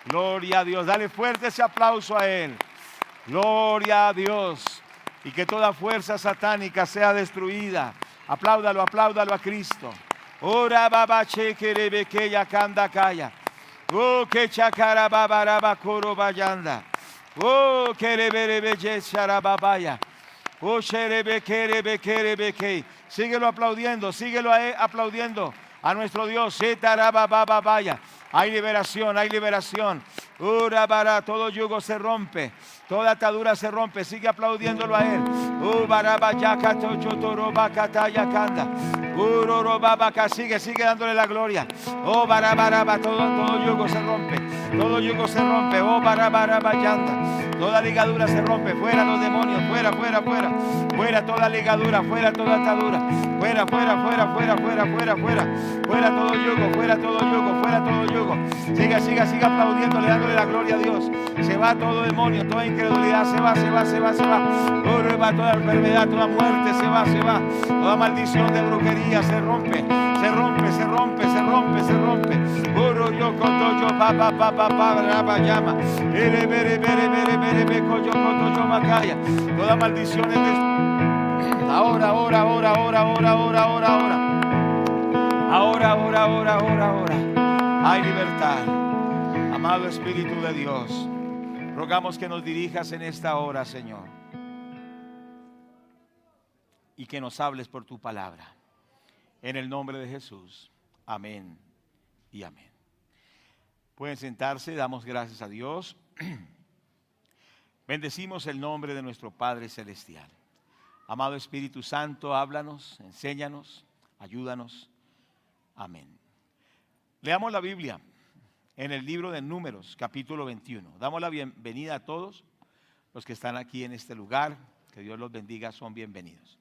Gloria a Dios. Dale fuerte ese aplauso a Él. Gloria a Dios. Y que toda fuerza satánica sea destruida. Apláudalo, apláudalo a Cristo. Ora baba chekerebe que ya kanda kaya. Oh, que chakara babaraba koro bayanda. Oh, kereberebe yesharababaya. Oh, sherebe kerebe kerebe. Síguelo aplaudiendo, síguelo aplaudiendo a nuestro Dios. Setarabababaya. Hay liberación, hay liberación. Urabara, todo yugo se rompe, toda atadura se rompe. Sigue aplaudiéndolo a Él. Ubarabayaka tochotorobataya kanda. Urorobabaka, sigue dándole la gloria. Oh, barabaraba, todo yugo se rompe, todo yugo se rompe. Oh, barabarabayanda, toda ligadura se rompe. Fuera los demonios, fuera, fuera, fuera. Fuera toda ligadura, fuera toda atadura. Fuera, fuera, fuera, fuera, fuera, fuera, fuera. Fuera todo yugo, fuera todo yugo, fuera todo yugo. Siga aplaudiéndole, dándole la gloria a Dios. Se va todo demonio, toda incredulidad, se va. Toda enfermedad, toda muerte, se va. Toda maldición de brujería se rompe. Toda maldición es ahora. Hay libertad. Amado Espíritu de Dios, rogamos que nos dirijas en esta hora, Señor, y que nos hables por tu palabra. En el nombre de Jesús. Amén y amén. Pueden sentarse, damos gracias a Dios. Bendecimos el nombre de nuestro Padre Celestial. Amado Espíritu Santo, háblanos, enséñanos, ayúdanos. Amén. Leamos la Biblia en el libro de Números, capítulo 21. Damos la bienvenida a todos los que están aquí en este lugar. Que Dios los bendiga, son bienvenidos.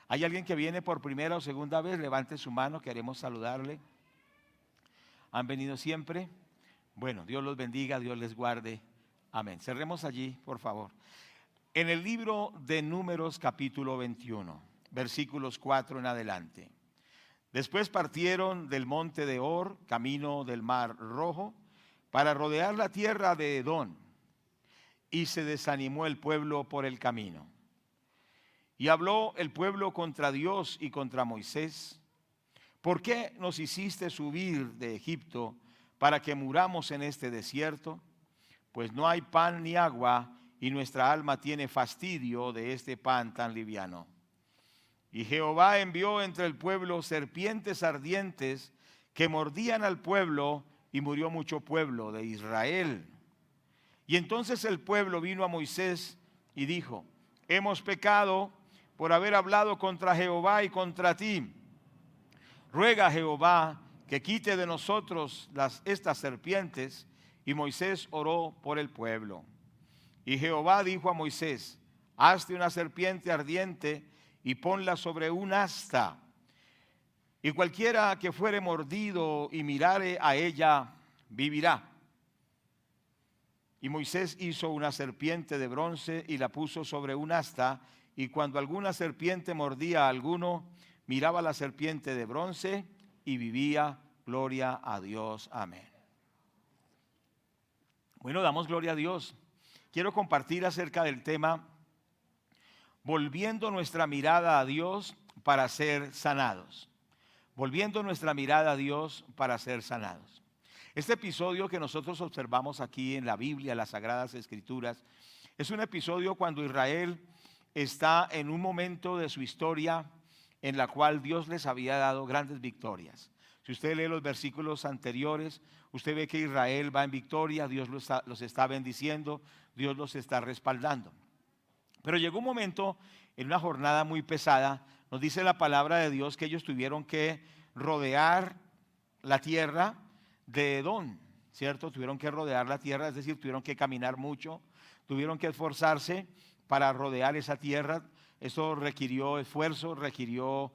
¿Hay alguien que viene por primera o segunda vez? Levante su mano, queremos saludarle. ¿Han venido siempre? Bueno, Dios los bendiga, Dios les guarde. Amén. Cerremos allí, por favor. En el libro de Números, capítulo 21, versículos 4 en adelante. Después partieron del monte de Hor, camino del mar Rojo, para rodear la tierra de Edom, y se desanimó el pueblo por el camino. Y habló el pueblo contra Dios y contra Moisés: ¿por qué nos hiciste subir de Egipto para que muramos en este desierto? Pues no hay pan ni agua, y nuestra alma tiene fastidio de este pan tan liviano. Y Jehová envió entre el pueblo serpientes ardientes que mordían al pueblo, y murió mucho pueblo de Israel. Y entonces el pueblo vino a Moisés y dijo: hemos pecado por haber hablado contra Jehová y contra ti. Ruega a Jehová que quite de nosotros estas serpientes. Y Moisés oró por el pueblo. Y Jehová dijo a Moisés: hazte una serpiente ardiente y ponla sobre un asta, y cualquiera que fuere mordido y mirare a ella, vivirá. Y Moisés hizo una serpiente de bronce y la puso sobre un asta, y cuando alguna serpiente mordía a alguno, miraba la serpiente de bronce y vivía. Gloria a Dios. Amén. Bueno, damos gloria a Dios. Quiero compartir acerca del tema: volviendo nuestra mirada a Dios para ser sanados. Volviendo nuestra mirada a Dios para ser sanados. Este episodio que nosotros observamos aquí en la Biblia, las Sagradas Escrituras, es un episodio cuando Israel está en un momento de su historia en la cual Dios les había dado grandes victorias. Si usted lee los versículos anteriores, usted ve que Israel va en victoria, Dios los está bendiciendo, Dios los está respaldando. Pero llegó un momento en una jornada muy pesada, nos dice la palabra de Dios que ellos tuvieron que rodear la tierra de Edom, ¿cierto? Tuvieron que rodear la tierra, es decir, tuvieron que caminar mucho, tuvieron que esforzarse para rodear esa tierra. Eso requirió esfuerzo, requirió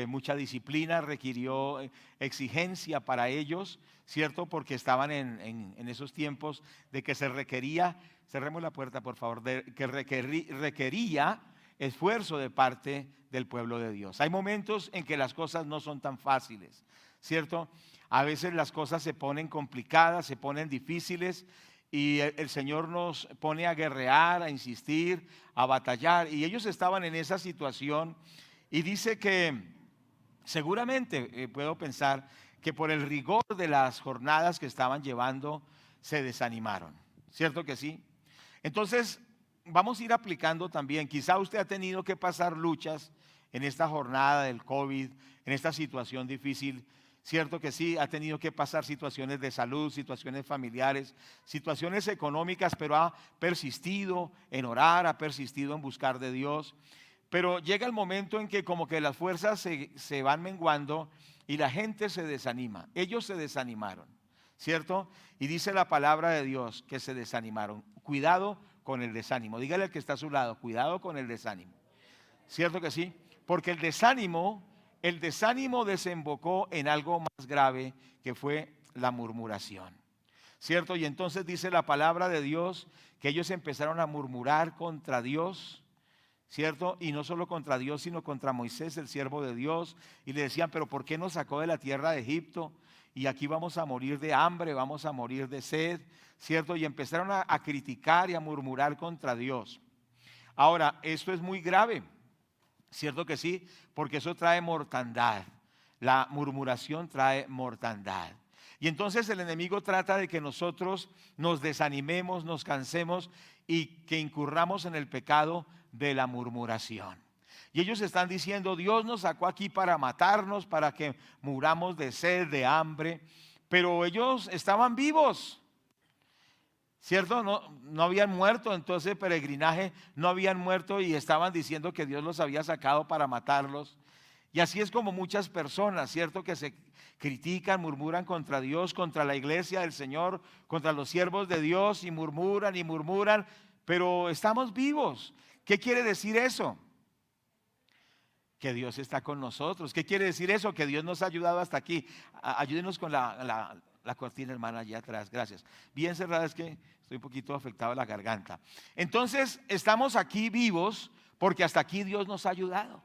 mucha disciplina, requirió exigencia para ellos, ¿cierto? Porque estaban en esos tiempos de que se requería, cerremos la puerta por favor, que requería esfuerzo de parte del pueblo de Dios. Hay momentos en que las cosas no son tan fáciles, ¿cierto? A veces las cosas se ponen complicadas, se ponen difíciles y el Señor nos pone a guerrear, a insistir, a batallar. Y ellos estaban en esa situación y dice que seguramente puedo pensar que por el rigor de las jornadas que estaban llevando se desanimaron, ¿cierto que sí? Entonces vamos a ir aplicando también, quizá usted ha tenido que pasar luchas en esta jornada del COVID, en esta situación difícil. Cierto que sí, ha tenido que pasar situaciones de salud, situaciones familiares, situaciones económicas, pero ha persistido en orar, ha persistido en buscar de Dios. Pero llega el momento en que como que las fuerzas se van menguando y la gente se desanima. Ellos se desanimaron, ¿cierto? Y dice la palabra de Dios que se desanimaron. Cuidado con el desánimo. Dígale al que está a su lado, cuidado con el desánimo. ¿Cierto que sí? Porque el desánimo desembocó en algo más grave que fue la murmuración. ¿Cierto? Y entonces dice la palabra de Dios que ellos empezaron a murmurar contra Dios, ¿cierto? Y no solo contra Dios, sino contra Moisés, el siervo de Dios. Y le decían, pero ¿por qué nos sacó de la tierra de Egipto? Y aquí vamos a morir de hambre, vamos a morir de sed, ¿cierto? Y empezaron a criticar y a murmurar contra Dios. Ahora, esto es muy grave. ¿Cierto que sí? Porque eso trae mortandad. La murmuración trae mortandad. Y entonces el enemigo trata de que nosotros nos desanimemos, nos cansemos y que incurramos en el pecado de la murmuración. Y ellos están diciendo, Dios nos sacó aquí para matarnos, para que muramos de sed, de hambre. Pero ellos estaban vivos. ¿Cierto? No habían muerto, entonces peregrinaje no habían muerto y estaban diciendo que Dios los había sacado para matarlos. Y así es como muchas personas, ¿cierto? Que se critican, murmuran contra Dios, contra la iglesia del Señor, contra los siervos de Dios y murmuran, pero estamos vivos. ¿Qué quiere decir eso? Que Dios está con nosotros. ¿Qué quiere decir eso? Que Dios nos ha ayudado hasta aquí. Ayúdenos con la cortina, hermana, allá atrás. Gracias. Bien cerrada, es que estoy un poquito afectado a la garganta. Entonces, estamos aquí vivos porque hasta aquí Dios nos ha ayudado,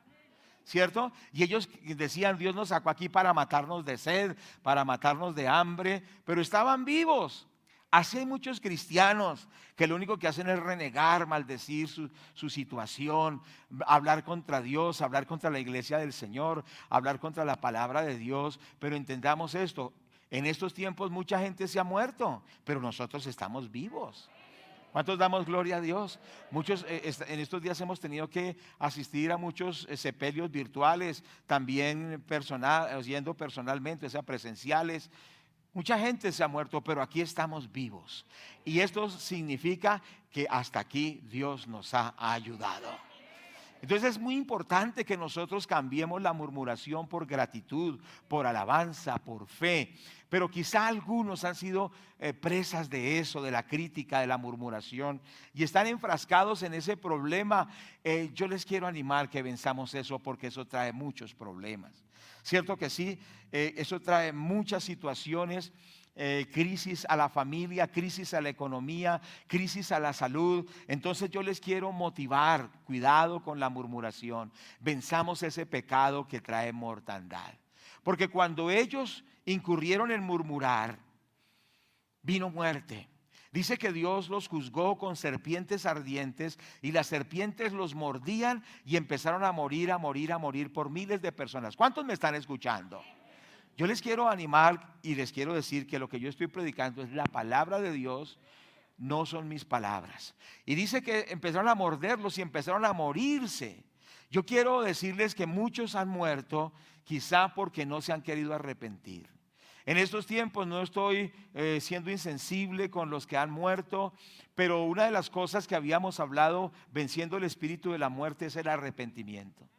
¿cierto? Y ellos decían, Dios nos sacó aquí para matarnos de sed, para matarnos de hambre, pero estaban vivos. Así hay muchos cristianos que lo único que hacen es renegar, maldecir su situación, hablar contra Dios, hablar contra la iglesia del Señor, hablar contra la palabra de Dios. Pero entendamos esto, en estos tiempos mucha gente se ha muerto, pero nosotros estamos vivos. ¿Cuántos damos gloria a Dios? Muchos en estos días hemos tenido que asistir a muchos sepelios virtuales, también yendo personalmente, o sea, presenciales. Mucha gente se ha muerto, pero aquí estamos vivos. Y esto significa que hasta aquí Dios nos ha ayudado. Entonces es muy importante que nosotros cambiemos la murmuración por gratitud, por alabanza, por fe. Pero quizá algunos han sido presas de eso, de la crítica, de la murmuración, y están enfrascados en ese problema. Yo les quiero animar que venzamos eso, porque eso trae muchos problemas. ¿Cierto que sí? Eso trae muchas situaciones. Crisis a la familia, crisis a la economía, crisis a la salud. Entonces yo les quiero motivar, cuidado con la murmuración. Venzamos ese pecado que trae mortandad. Porque cuando ellos incurrieron en murmurar, vino muerte. Dice que Dios los juzgó con serpientes ardientes y las serpientes los mordían y empezaron a morir por miles de personas. ¿Cuántos me están escuchando? Yo les quiero animar y les quiero decir que lo que yo estoy predicando es la palabra de Dios, no son mis palabras. Y dice que empezaron a morderlos y empezaron a morirse. Yo quiero decirles que muchos han muerto quizá porque no se han querido arrepentir. En estos tiempos no estoy siendo insensible con los que han muerto, pero una de las cosas que habíamos hablado venciendo el espíritu de la muerte es el arrepentimiento.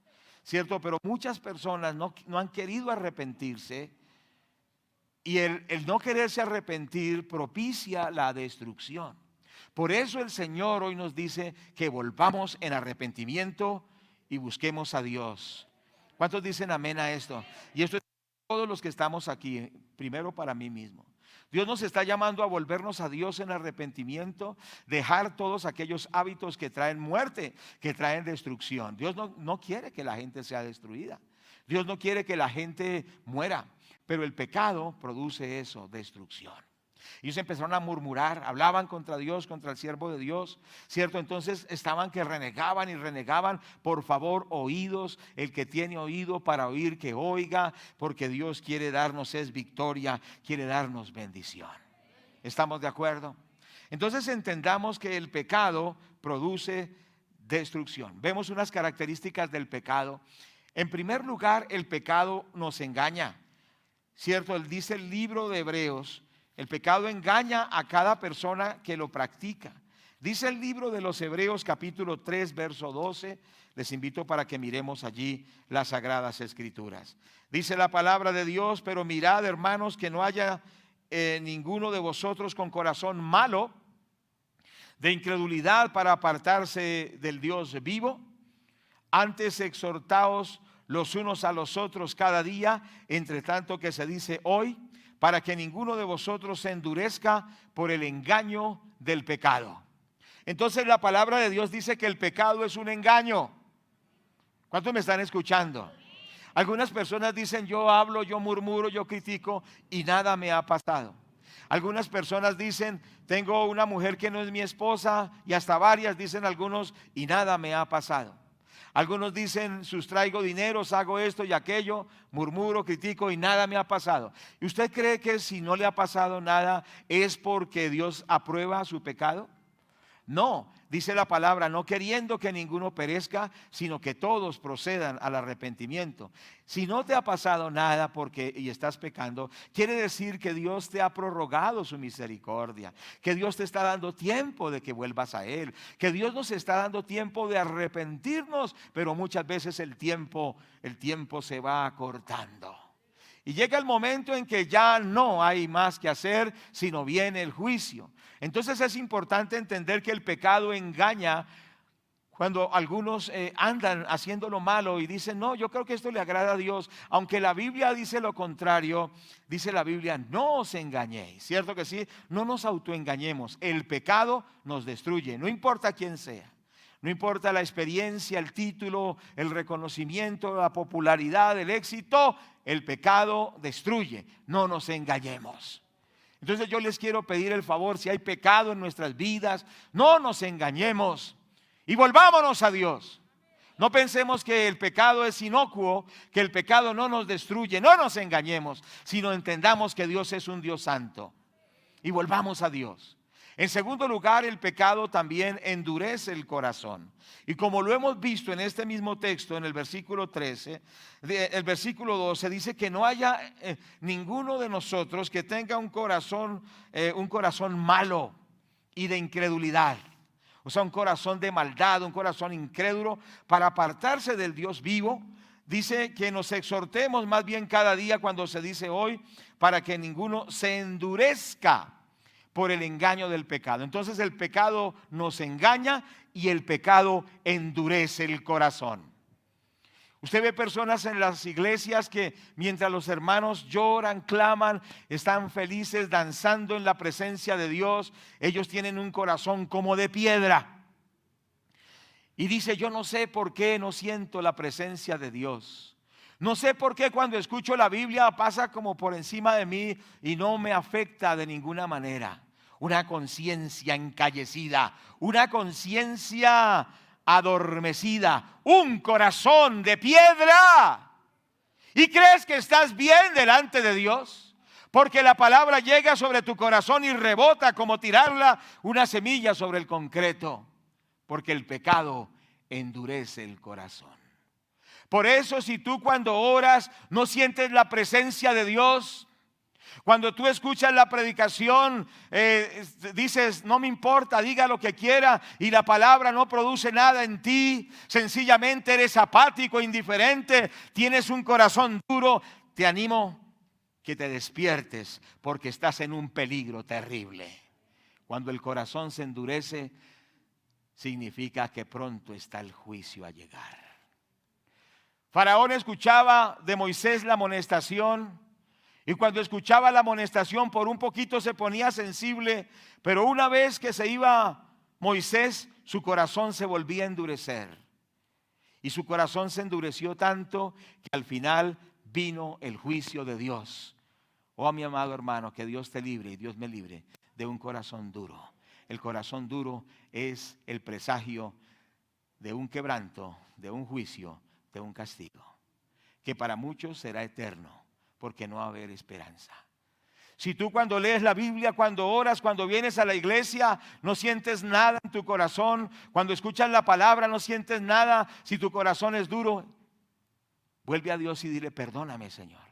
¿Cierto? Pero muchas personas no han querido arrepentirse y el no quererse arrepentir propicia la destrucción. Por eso el Señor hoy nos dice que volvamos en arrepentimiento y busquemos a Dios. ¿Cuántos dicen amén a esto? Y esto es para todos los que estamos aquí, primero para mí mismo. Dios nos está llamando a volvernos a Dios en arrepentimiento, dejar todos aquellos hábitos que traen muerte, que traen destrucción. Dios no quiere que la gente sea destruida. Dios no quiere que la gente muera. Pero el pecado produce eso, destrucción. Ellos empezaron a murmurar, hablaban contra Dios, contra el siervo de Dios, ¿cierto? Entonces estaban que renegaban y renegaban. Por favor, oídos, el que tiene oído para oír, que oiga, porque Dios quiere darnos es victoria, quiere darnos bendición. ¿Estamos de acuerdo? Entonces entendamos que el pecado produce destrucción. Vemos unas características del pecado. En primer lugar, el pecado nos engaña, ¿cierto? Dice el libro de Hebreos, el pecado engaña a cada persona que lo practica. Dice el libro de los Hebreos capítulo 3 verso 12. Les invito para que miremos allí las sagradas escrituras. Dice la palabra de Dios: pero mirad, hermanos, que no haya ninguno de vosotros con corazón malo de incredulidad para apartarse del Dios vivo. Antes exhortaos los unos a los otros cada día, entre tanto que se dice hoy, para que ninguno de vosotros se endurezca por el engaño del pecado. Entonces la palabra de Dios dice que el pecado es un engaño. ¿Cuántos me están escuchando? Algunas personas dicen: yo hablo, yo murmuro, yo critico y nada me ha pasado. Algunas personas dicen: tengo una mujer que no es mi esposa, y hasta varias dicen algunos, y nada me ha pasado. Algunos dicen: sustraigo dineros, hago esto y aquello, murmuro, critico y nada me ha pasado. ¿Y usted cree que si no le ha pasado nada es porque Dios aprueba su pecado? No, dice la palabra: no queriendo que ninguno perezca, sino que todos procedan al arrepentimiento. Si no te ha pasado nada y estás pecando, quiere decir que Dios te ha prorrogado su misericordia, que Dios te está dando tiempo de que vuelvas a Él, que Dios nos está dando tiempo de arrepentirnos, pero muchas veces el tiempo se va acortando. Y llega el momento en que ya no hay más que hacer, sino viene el juicio. Entonces es importante entender que el pecado engaña. Cuando algunos andan haciendo lo malo y dicen: no, yo creo que esto le agrada a Dios, aunque la Biblia dice lo contrario. Dice la Biblia: no os engañéis. ¿Cierto que sí? No nos autoengañemos. El pecado nos destruye, no importa quién sea. No importa la experiencia, el título, el reconocimiento, la popularidad, el éxito. El pecado destruye. No nos engañemos. Entonces yo les quiero pedir el favor: si hay pecado en nuestras vidas, no nos engañemos y volvámonos a Dios. No pensemos que el pecado es inocuo, que el pecado no nos destruye. No nos engañemos, sino entendamos que Dios es un Dios santo y volvamos a Dios. En segundo lugar, el pecado también endurece el corazón. Y como lo hemos visto en este mismo texto, en el versículo 13, el versículo 12 dice que no haya ninguno de nosotros que tenga un corazón malo y de incredulidad. O sea, un corazón de maldad, un corazón incrédulo, para apartarse del Dios vivo. Dice que nos exhortemos más bien cada día, cuando se dice hoy, para que ninguno se endurezca por el engaño del pecado. Entonces el pecado nos engaña y el pecado endurece el corazón. Usted ve personas en las iglesias que mientras los hermanos lloran, claman, están felices, danzando en la presencia de Dios, ellos tienen un corazón como de piedra. Y dice: yo no sé por qué no siento la presencia de Dios. No sé por qué cuando escucho la Biblia pasa como por encima de mí y no me afecta de ninguna manera. Una conciencia encallecida, una conciencia adormecida, un corazón de piedra. ¿Y crees que estás bien delante de Dios? Porque la palabra llega sobre tu corazón y rebota como tirarla una semilla sobre el concreto. Porque el pecado endurece el corazón. Por eso, si tú cuando oras no sientes la presencia de Dios, cuando tú escuchas la predicación, dices: no me importa, diga lo que quiera, y la palabra no produce nada en ti, sencillamente eres apático, indiferente, tienes un corazón duro, te animo que te despiertes, porque estás en un peligro terrible. Cuando el corazón se endurece, significa que pronto está el juicio a llegar. Faraón escuchaba de Moisés la amonestación, y cuando escuchaba la amonestación por un poquito se ponía sensible, pero una vez que se iba Moisés, su corazón se volvía a endurecer. Y su corazón se endureció tanto que al final vino el juicio de Dios. Oh, mi amado hermano, que Dios te libre y Dios me libre de un corazón duro. El corazón duro es el presagio de un quebranto, de un juicio, de un castigo, que para muchos será eterno, porque no va a haber esperanza. Si tú cuando lees la Biblia, cuando oras, cuando vienes a la iglesia, no sientes nada en tu corazón, cuando escuchas la palabra no sientes nada, si tu corazón es duro, vuelve a Dios y dile: perdóname, Señor,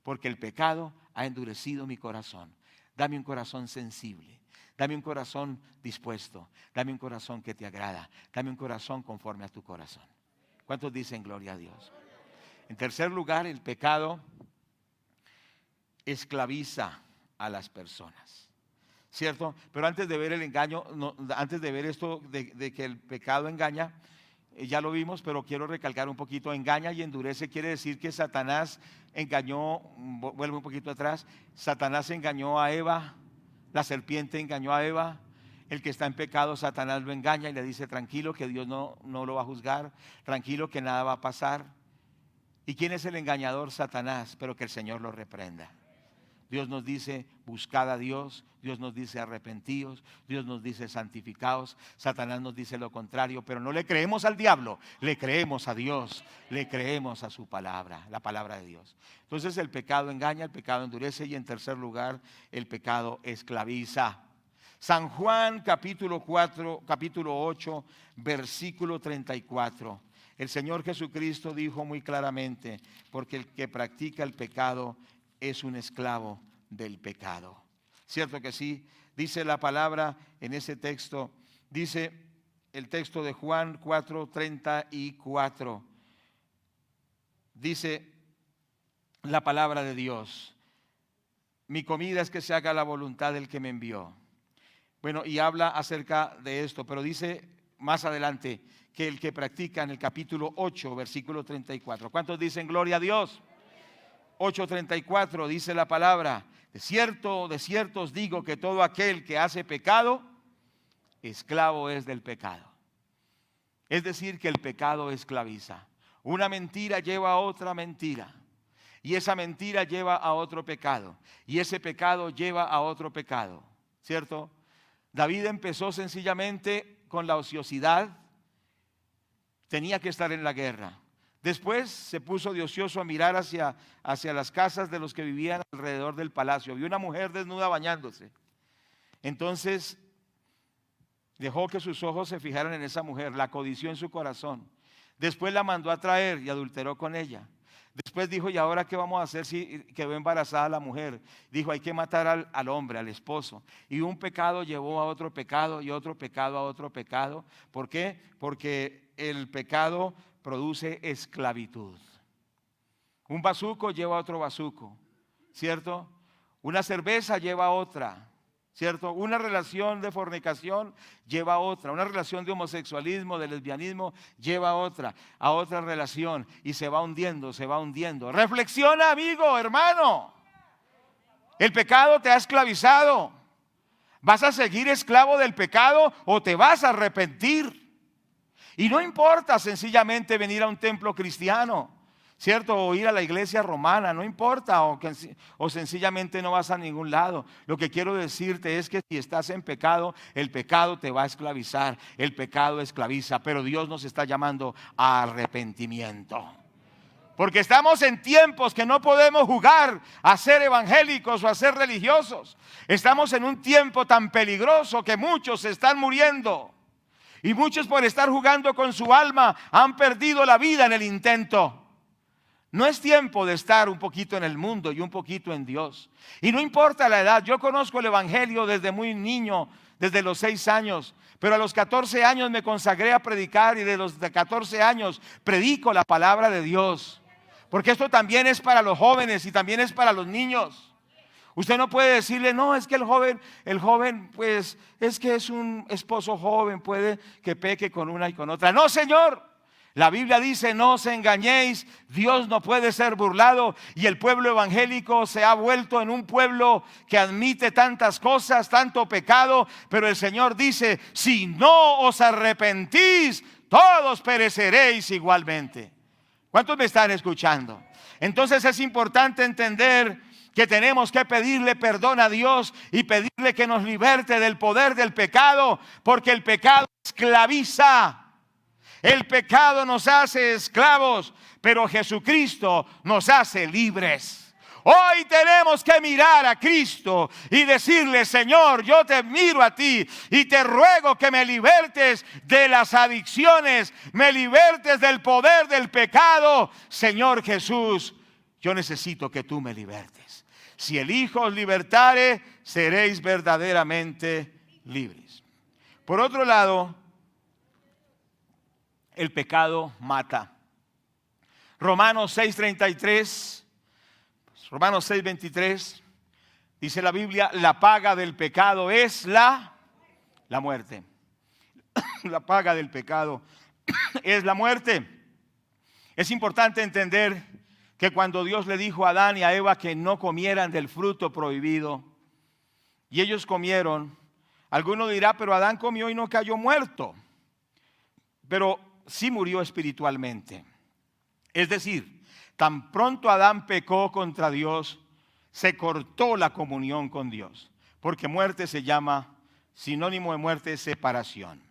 porque el pecado ha endurecido mi corazón. Dame un corazón sensible, dame un corazón dispuesto, dame un corazón que te agrada, dame un corazón conforme a tu corazón. ¿Cuántos dicen gloria a Dios? En tercer lugar, el pecado esclaviza a las personas, ¿cierto? Pero antes de ver el engaño, antes de ver esto de que el pecado engaña, ya lo vimos, pero quiero recalcar un poquito. Engaña y endurece quiere decir que Satanás engañó, vuelve un poquito atrás, Satanás engañó a Eva, la serpiente engañó a Eva. El que está en pecado, Satanás lo engaña y le dice: tranquilo, que Dios no lo va a juzgar, tranquilo, que nada va a pasar. ¿Y quién es el engañador? Satanás, pero que el Señor lo reprenda. Dios nos dice: buscad a Dios. Dios nos dice: arrepentíos. Dios nos dice: santificaos. Satanás nos dice lo contrario, pero no le creemos al diablo, le creemos a Dios, le creemos a su palabra, la palabra de Dios. Entonces el pecado engaña, el pecado endurece, y en tercer lugar, el pecado esclaviza. San Juan capítulo 8, versículo 34. El Señor Jesucristo dijo muy claramente: porque el que practica el pecado es un esclavo del pecado. ¿Cierto que sí? Dice la palabra en ese texto, dice el texto de Juan 4:34. Dice la palabra de Dios: mi comida es que se haga la voluntad del que me envió. Bueno, y habla acerca de esto, pero dice más adelante que el que practica, en el capítulo 8, versículo 34. ¿Cuántos dicen gloria a Dios? 8:34 dice la palabra: de cierto os digo que todo aquel que hace pecado, esclavo es del pecado. Es decir, que el pecado esclaviza. Una mentira lleva a otra mentira, y esa mentira lleva a otro pecado, y ese pecado lleva a otro pecado, ¿cierto? David empezó sencillamente con la ociosidad, tenía que estar en la guerra. Después se puso de ocioso a mirar hacia las casas de los que vivían alrededor del palacio. Vio una mujer desnuda bañándose. Entonces dejó que sus ojos se fijaran en esa mujer, la codició en su corazón. Después la mandó a traer y adulteró con ella. Después dijo: ¿y ahora qué vamos a hacer si quedó embarazada la mujer? Dijo: hay que matar al hombre, al esposo. Y un pecado llevó a otro pecado, y otro pecado a otro pecado. ¿Por qué? Porque el pecado produce esclavitud. Un bazuco lleva a otro bazuco, ¿cierto? Una cerveza lleva a otra, ¿cierto? Una relación de fornicación lleva a otra. Una relación de homosexualismo, de lesbianismo, lleva a otra relación, y se va hundiendo, se va hundiendo. Reflexiona, amigo, hermano. El pecado te ha esclavizado. ¿Vas a seguir esclavo del pecado o te vas a arrepentir? Y no importa sencillamente venir a un templo cristiano, ¿cierto? O ir a la iglesia romana, no importa, o sencillamente no vas a ningún lado. Lo que quiero decirte es que si estás en pecado, el pecado te va a esclavizar, el pecado esclaviza, pero Dios nos está llamando a arrepentimiento. Porque estamos en tiempos que no podemos jugar a ser evangélicos o a ser religiosos. Estamos en un tiempo tan peligroso que muchos se están muriendo. Y muchos, por estar jugando con su alma, han perdido la vida en el intento. No es tiempo de estar un poquito en el mundo y un poquito en Dios. Y no importa la edad. Yo conozco el evangelio desde muy niño, desde los 6 años. Pero a los 14 años me consagré a predicar, y de los 14 años predico la palabra de Dios. Porque esto también es para los jóvenes y también es para los niños. Usted no puede decirle: no, es que el joven pues es que es un esposo joven, puede que peque con una y con otra. No, Señor, la Biblia dice: no os engañéis, Dios no puede ser burlado. Y el pueblo evangélico se ha vuelto en un pueblo que admite tantas cosas, tanto pecado, pero el Señor dice: si no os arrepentís, todos pereceréis igualmente. ¿Cuántos me están escuchando? Entonces es importante entender que tenemos que pedirle perdón a Dios y pedirle que nos liberte del poder del pecado, porque el pecado esclaviza. El pecado nos hace esclavos, pero Jesucristo nos hace libres. Hoy tenemos que mirar a Cristo y decirle: Señor, yo te miro a ti y te ruego que me libertes de las adicciones, me libertes del poder del pecado. Señor Jesús, yo necesito que tú me libertes. Si el Hijo os libertare, seréis verdaderamente libres. Por otro lado, el pecado mata. Romanos 6:33, Romanos 6:23, dice la Biblia: la paga del pecado es la muerte. La paga del pecado es la muerte. Es importante entender que cuando Dios le dijo a Adán y a Eva que no comieran del fruto prohibido, y ellos comieron, alguno dirá: pero Adán comió y no cayó muerto. Pero sí murió espiritualmente. Es decir, tan pronto Adán pecó contra Dios, se cortó la comunión con Dios. Porque muerte se llama, sinónimo de muerte es separación.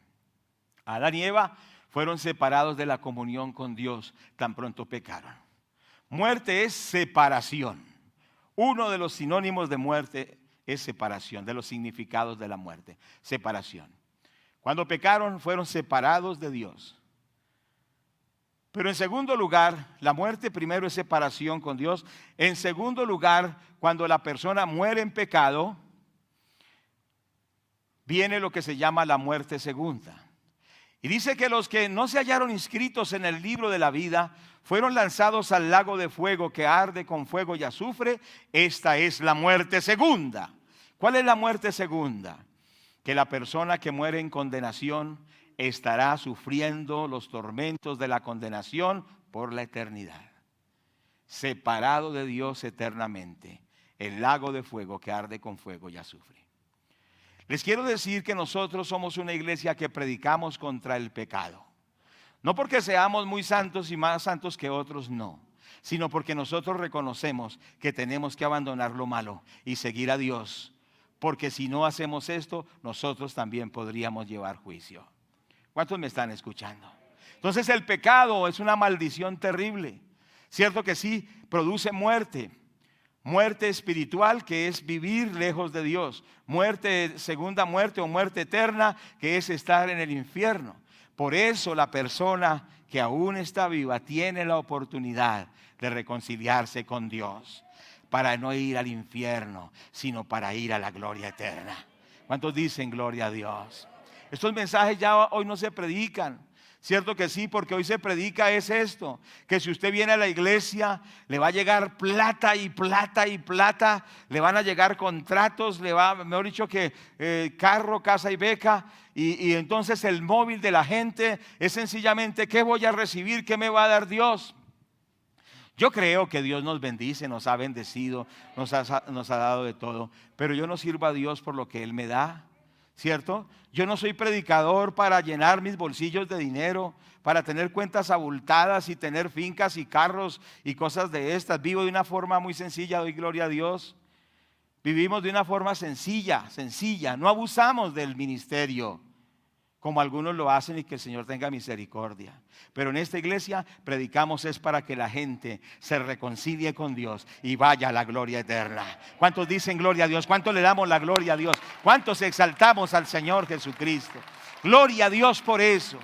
Adán y Eva fueron separados de la comunión con Dios tan pronto pecaron. Muerte es separación. Uno de los sinónimos de muerte es separación, de los significados de la muerte, separación. Cuando pecaron fueron separados de Dios. Pero en segundo lugar, la muerte primero es separación con Dios. En segundo lugar, cuando la persona muere en pecado, viene lo que se llama la muerte segunda. Y dice que los que no se hallaron inscritos en el libro de la vida fueron lanzados al lago de fuego que arde con fuego y azufre. Esta es la muerte segunda. ¿Cuál es la muerte segunda? Que la persona que muere en condenación estará sufriendo los tormentos de la condenación por la eternidad, separado de Dios eternamente, el lago de fuego que arde con fuego y azufre. Les quiero decir que nosotros somos una iglesia que predicamos contra el pecado, no porque seamos muy santos y más santos que otros, no, sino porque nosotros reconocemos que tenemos que abandonar lo malo y seguir a Dios, porque si no hacemos esto, nosotros también podríamos llevar juicio. ¿Cuántos me están escuchando? Entonces el pecado es una maldición terrible. Cierto que sí, produce muerte. Muerte espiritual, que es vivir lejos de Dios. Muerte, segunda muerte o muerte eterna, que es estar en el infierno. Por eso la persona que aún está viva tiene la oportunidad de reconciliarse con Dios, para no ir al infierno, sino para ir a la gloria eterna. ¿Cuántos dicen gloria a Dios? Estos mensajes ya hoy no se predican. Cierto que sí, porque hoy se predica es esto: que si usted viene a la iglesia, le va a llegar plata y plata y plata, le van a llegar contratos, le va, mejor dicho, que carro, casa y beca, y entonces el móvil de la gente es sencillamente: ¿qué voy a recibir? ¿Qué me va a dar Dios? Yo creo que Dios nos bendice, nos ha bendecido, nos ha dado de todo, pero yo no sirvo a Dios por lo que Él me da. ¿Cierto? Yo no soy predicador para llenar mis bolsillos de dinero, para tener cuentas abultadas y tener fincas y carros y cosas de estas. Vivo de una forma muy sencilla, doy gloria a Dios. Vivimos de una forma sencilla, no abusamos del ministerio como algunos lo hacen, y que el Señor tenga misericordia. Pero en esta iglesia predicamos es para que la gente se reconcilie con Dios y vaya a la gloria eterna. ¿Cuántos dicen gloria a Dios? ¿Cuántos le damos la gloria a Dios? ¿Cuántos exaltamos al Señor Jesucristo? Gloria a Dios por eso.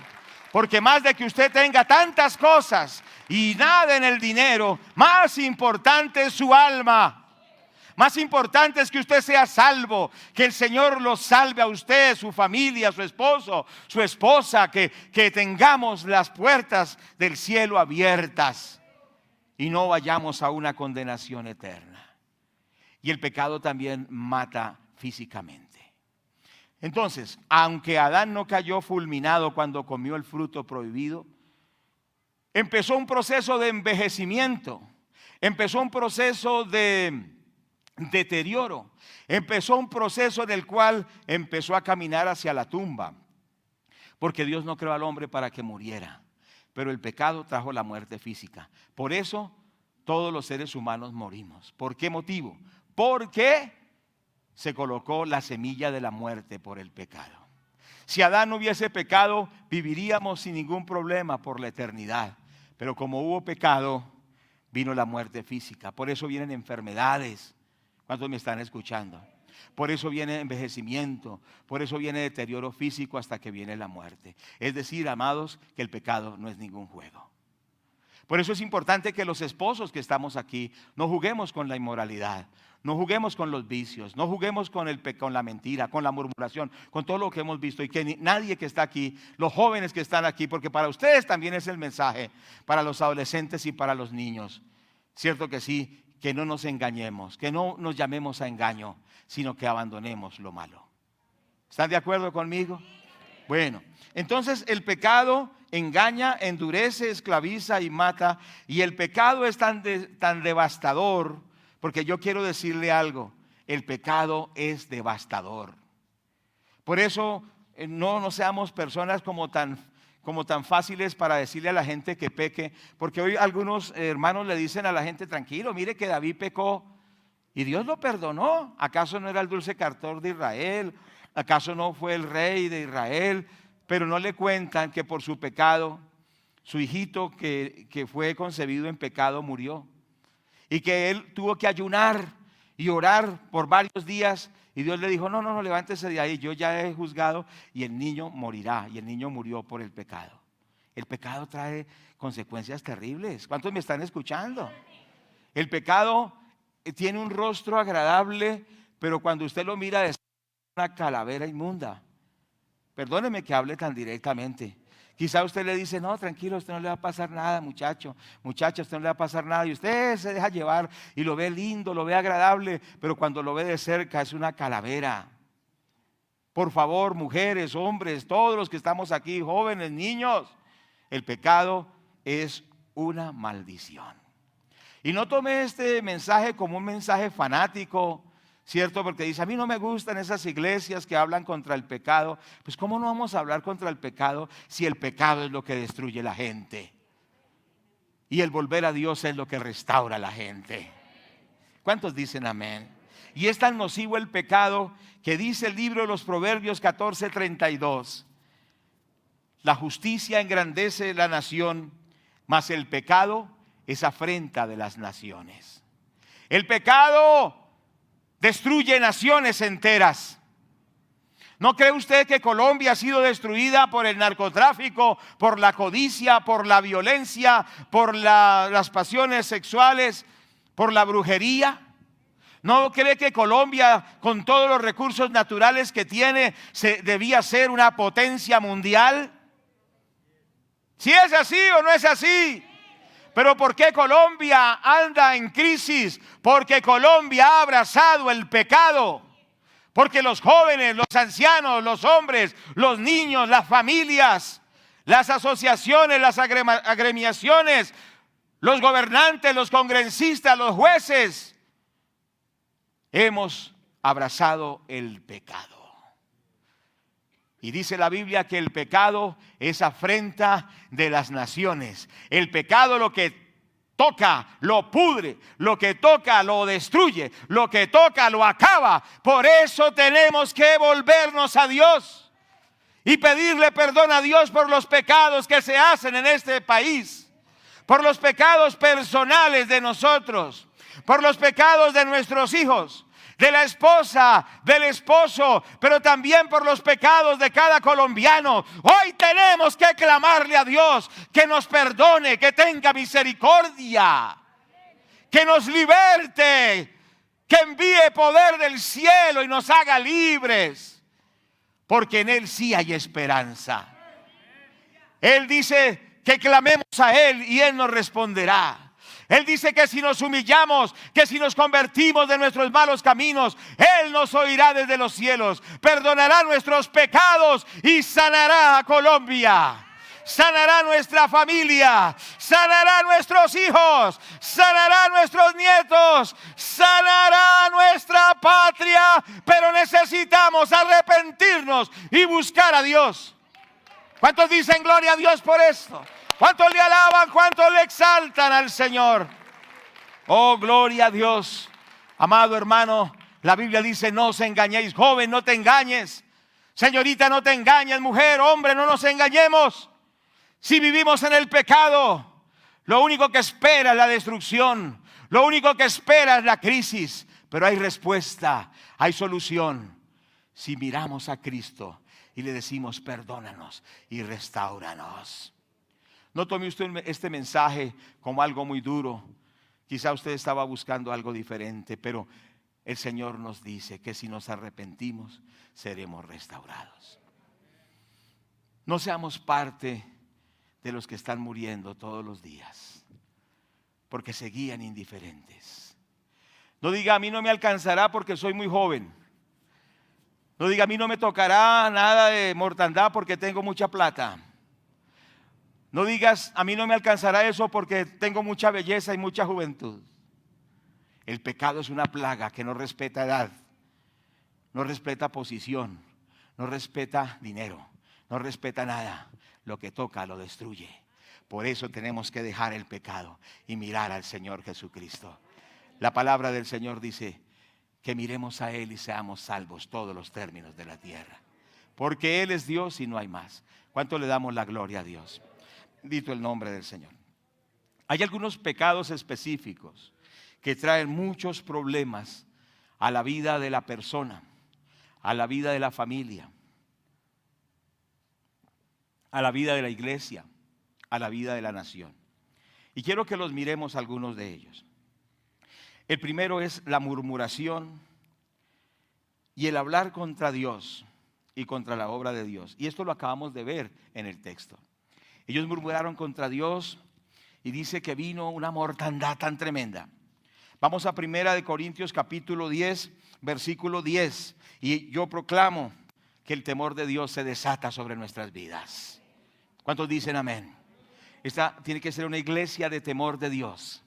Porque más de que usted tenga tantas cosas y nada en el dinero, más importante es su alma. Más importante es que usted sea salvo, que el Señor lo salve a usted, su familia, su esposo, su esposa, que tengamos las puertas del cielo abiertas y no vayamos a una condenación eterna. Y el pecado también mata físicamente. Entonces, aunque Adán no cayó fulminado cuando comió el fruto prohibido, empezó un proceso de envejecimiento, empezó un proceso de deterioro, empezó un proceso en el cual empezó a caminar hacia la tumba, porque Dios no creó al hombre para que muriera, pero el pecado trajo la muerte física. Por eso todos los seres humanos morimos. ¿Por qué motivo? Porque se colocó la semilla de la muerte por el pecado. Si Adán no hubiese pecado, viviríamos sin ningún problema por la eternidad. Pero como hubo pecado, vino la muerte física. Por eso vienen enfermedades. ¿Cuántos me están escuchando? Por eso viene envejecimiento, por eso viene deterioro físico hasta que viene la muerte. Es decir, amados, que el pecado no es ningún juego. Por eso es importante que los esposos que estamos aquí no juguemos con la inmoralidad, no juguemos con los vicios, no juguemos con la mentira, con la murmuración, con todo lo que hemos visto. Y que nadie que está aquí, los jóvenes que están aquí, porque para ustedes también es el mensaje, para los adolescentes y para los niños. Cierto que sí, que no nos engañemos, que no nos llamemos a engaño, sino que abandonemos lo malo. ¿Están de acuerdo conmigo? Bueno, entonces el pecado engaña, endurece, esclaviza y mata. Y el pecado es tan devastador, porque yo quiero decirle algo, el pecado es devastador. Por eso no seamos personas como tan fáciles para decirle a la gente que peque, porque hoy algunos hermanos le dicen a la gente, tranquilo, mire que David pecó y Dios lo perdonó. ¿Acaso no era el dulce cantor de Israel? ¿Acaso no fue el rey de Israel? Pero no le cuentan que por su pecado, su hijito que fue concebido en pecado murió. Y que él tuvo que ayunar y orar por varios días. Y Dios le dijo, no, levántese de ahí, yo ya he juzgado y el niño morirá. Y el niño murió por el pecado. El pecado trae consecuencias terribles. ¿Cuántos me están escuchando? El pecado tiene un rostro agradable, pero cuando usted lo mira es una calavera inmunda. Perdóneme que hable tan directamente. Quizá usted le dice, no, tranquilo, a usted no le va a pasar nada, muchacho, muchacha, a usted no le va a pasar nada. Y usted se deja llevar y lo ve lindo, lo ve agradable, pero cuando lo ve de cerca es una calavera. Por favor, mujeres, hombres, todos los que estamos aquí, jóvenes, niños, el pecado es una maldición. Y no tome este mensaje como un mensaje fanático, ¿cierto? Porque dice, a mí no me gustan esas iglesias que hablan contra el pecado. Pues ¿cómo no vamos a hablar contra el pecado si el pecado es lo que destruye a la gente? Y el volver a Dios es lo que restaura a la gente. ¿Cuántos dicen amén? Y es tan nocivo el pecado que dice el libro de los Proverbios 14:32. La justicia engrandece la nación, mas el pecado es afrenta de las naciones. El pecado destruye naciones enteras. ¿No cree usted que Colombia ha sido destruida por el narcotráfico, por la codicia, por la violencia, por las pasiones sexuales, por la brujería? ¿No cree que Colombia, con todos los recursos naturales que tiene, debía ser una potencia mundial? ¿Si es así o no es así? Pero ¿por qué Colombia anda en crisis? Porque Colombia ha abrazado el pecado. Porque los jóvenes, los ancianos, los hombres, los niños, las familias, las asociaciones, las agremiaciones, los gobernantes, los congresistas, los jueces, hemos abrazado el pecado. Y dice la Biblia que el pecado es afrenta de las naciones. El pecado lo que toca lo pudre, lo que toca lo destruye, lo que toca lo acaba. Por eso tenemos que volvernos a Dios y pedirle perdón a Dios por los pecados que se hacen en este país, por los pecados personales de nosotros, por los pecados de nuestros hijos, de la esposa, del esposo, pero también por los pecados de cada colombiano. Hoy tenemos que clamarle a Dios que nos perdone, que tenga misericordia, que nos liberte, que envíe poder del cielo y nos haga libres, porque en Él sí hay esperanza. Él dice que clamemos a Él y Él nos responderá. Él dice que si nos humillamos, que si nos convertimos de nuestros malos caminos, Él nos oirá desde los cielos, perdonará nuestros pecados y sanará a Colombia. Sanará nuestra familia, sanará nuestros hijos, sanará nuestros nietos, sanará nuestra patria. Pero necesitamos arrepentirnos y buscar a Dios. ¿Cuántos dicen gloria a Dios por esto? ¿Cuántos le alaban? ¿Cuántos le exaltan al Señor? Oh, gloria a Dios. Amado hermano, la Biblia dice: no os engañéis. Joven, no te engañes. Señorita, no te engañes. Mujer, hombre, no nos engañemos. Si vivimos en el pecado, lo único que espera es la destrucción. Lo único que espera es la crisis. Pero hay respuesta, hay solución. Si miramos a Cristo y le decimos: perdónanos y restáuranos. No tome usted este mensaje como algo muy duro. Quizá usted estaba buscando algo diferente, pero el Señor nos dice que si nos arrepentimos, seremos restaurados. No seamos parte de los que están muriendo todos los días, porque seguían indiferentes. No diga: a mí no me alcanzará porque soy muy joven. No diga: a mí no me tocará nada de mortandad porque tengo mucha plata. No digas: a mí no me alcanzará eso porque tengo mucha belleza y mucha juventud. El pecado es una plaga que no respeta edad, no respeta posición, no respeta dinero, no respeta nada. Lo que toca lo destruye. Por eso tenemos que dejar el pecado y mirar al Señor Jesucristo. La palabra del Señor dice que miremos a Él y seamos salvos todos los términos de la tierra, porque Él es Dios y no hay más. ¿Cuánto le damos la gloria a Dios? Bendito el nombre del Señor. Hay algunos pecados específicos que traen muchos problemas a la vida de la persona, a la vida de la familia, a la vida de la iglesia, a la vida de la nación. Y quiero que los miremos algunos de ellos. El primero es la murmuración y el hablar contra Dios y contra la obra de Dios. Y esto lo acabamos de ver en el texto. Ellos murmuraron contra Dios y dice que vino una mortandad tan tremenda. Vamos a 1 Corintios capítulo 10, versículo 10. Y yo proclamo que el temor de Dios se desata sobre nuestras vidas. ¿Cuántos dicen amén? Esta tiene que ser una iglesia de temor de Dios,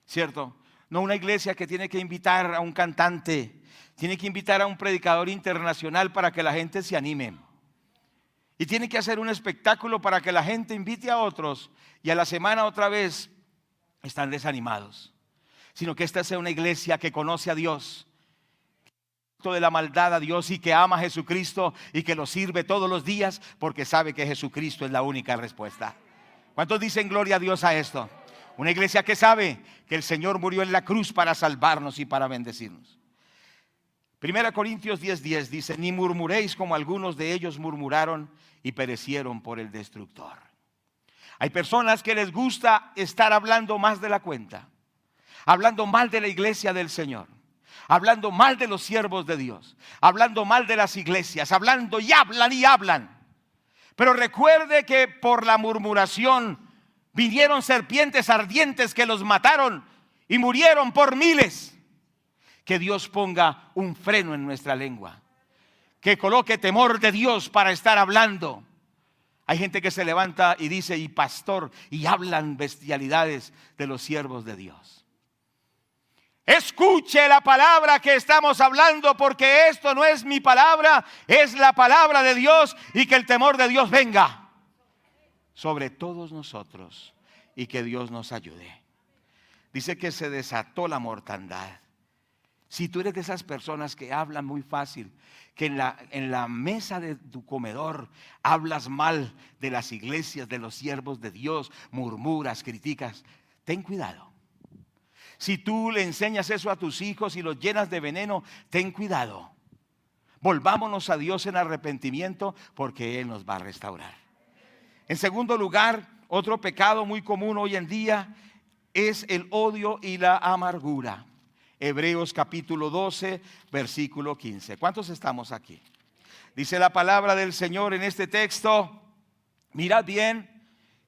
¿cierto? No una iglesia que tiene que invitar a un cantante, tiene que invitar a un predicador internacional para que la gente se anime. Y tiene que hacer un espectáculo para que la gente invite a otros y a la semana otra vez están desanimados. Sino que esta sea una iglesia que conoce a Dios, de la maldad a Dios, y que ama a Jesucristo y que lo sirve todos los días porque sabe que Jesucristo es la única respuesta. ¿Cuántos dicen gloria a Dios a esto? Una iglesia que sabe que el Señor murió en la cruz para salvarnos y para bendecirnos. 1 Corintios 10:10 dice: ni murmuréis como algunos de ellos murmuraron y perecieron por el destructor. Hay personas que les gusta estar hablando más de la cuenta, hablando mal de la iglesia del Señor, hablando mal de los siervos de Dios, hablando mal de las iglesias, hablando y hablan y hablan. Pero recuerde que por la murmuración vinieron serpientes ardientes que los mataron y murieron por miles. Que Dios ponga un freno en nuestra lengua, que coloque temor de Dios para estar hablando. Hay gente que se levanta y dice: y pastor, y hablan bestialidades de los siervos de Dios. Escuche la palabra que estamos hablando, porque esto no es mi palabra, es la palabra de Dios, y que el temor de Dios venga sobre todos nosotros y que Dios nos ayude. Dice que se desató la mortandad. Si tú eres de esas personas que hablan muy fácil, que en la mesa de tu comedor hablas mal de las iglesias, de los siervos de Dios, murmuras, criticas, ten cuidado. Si tú le enseñas eso a tus hijos y los llenas de veneno, ten cuidado. Volvámonos a Dios en arrepentimiento, porque Él nos va a restaurar. En segundo lugar, otro pecado muy común hoy en día es el odio y la amargura. Hebreos capítulo 12, versículo 15. ¿Cuántos estamos aquí? Dice la palabra del Señor en este texto: mirad bien,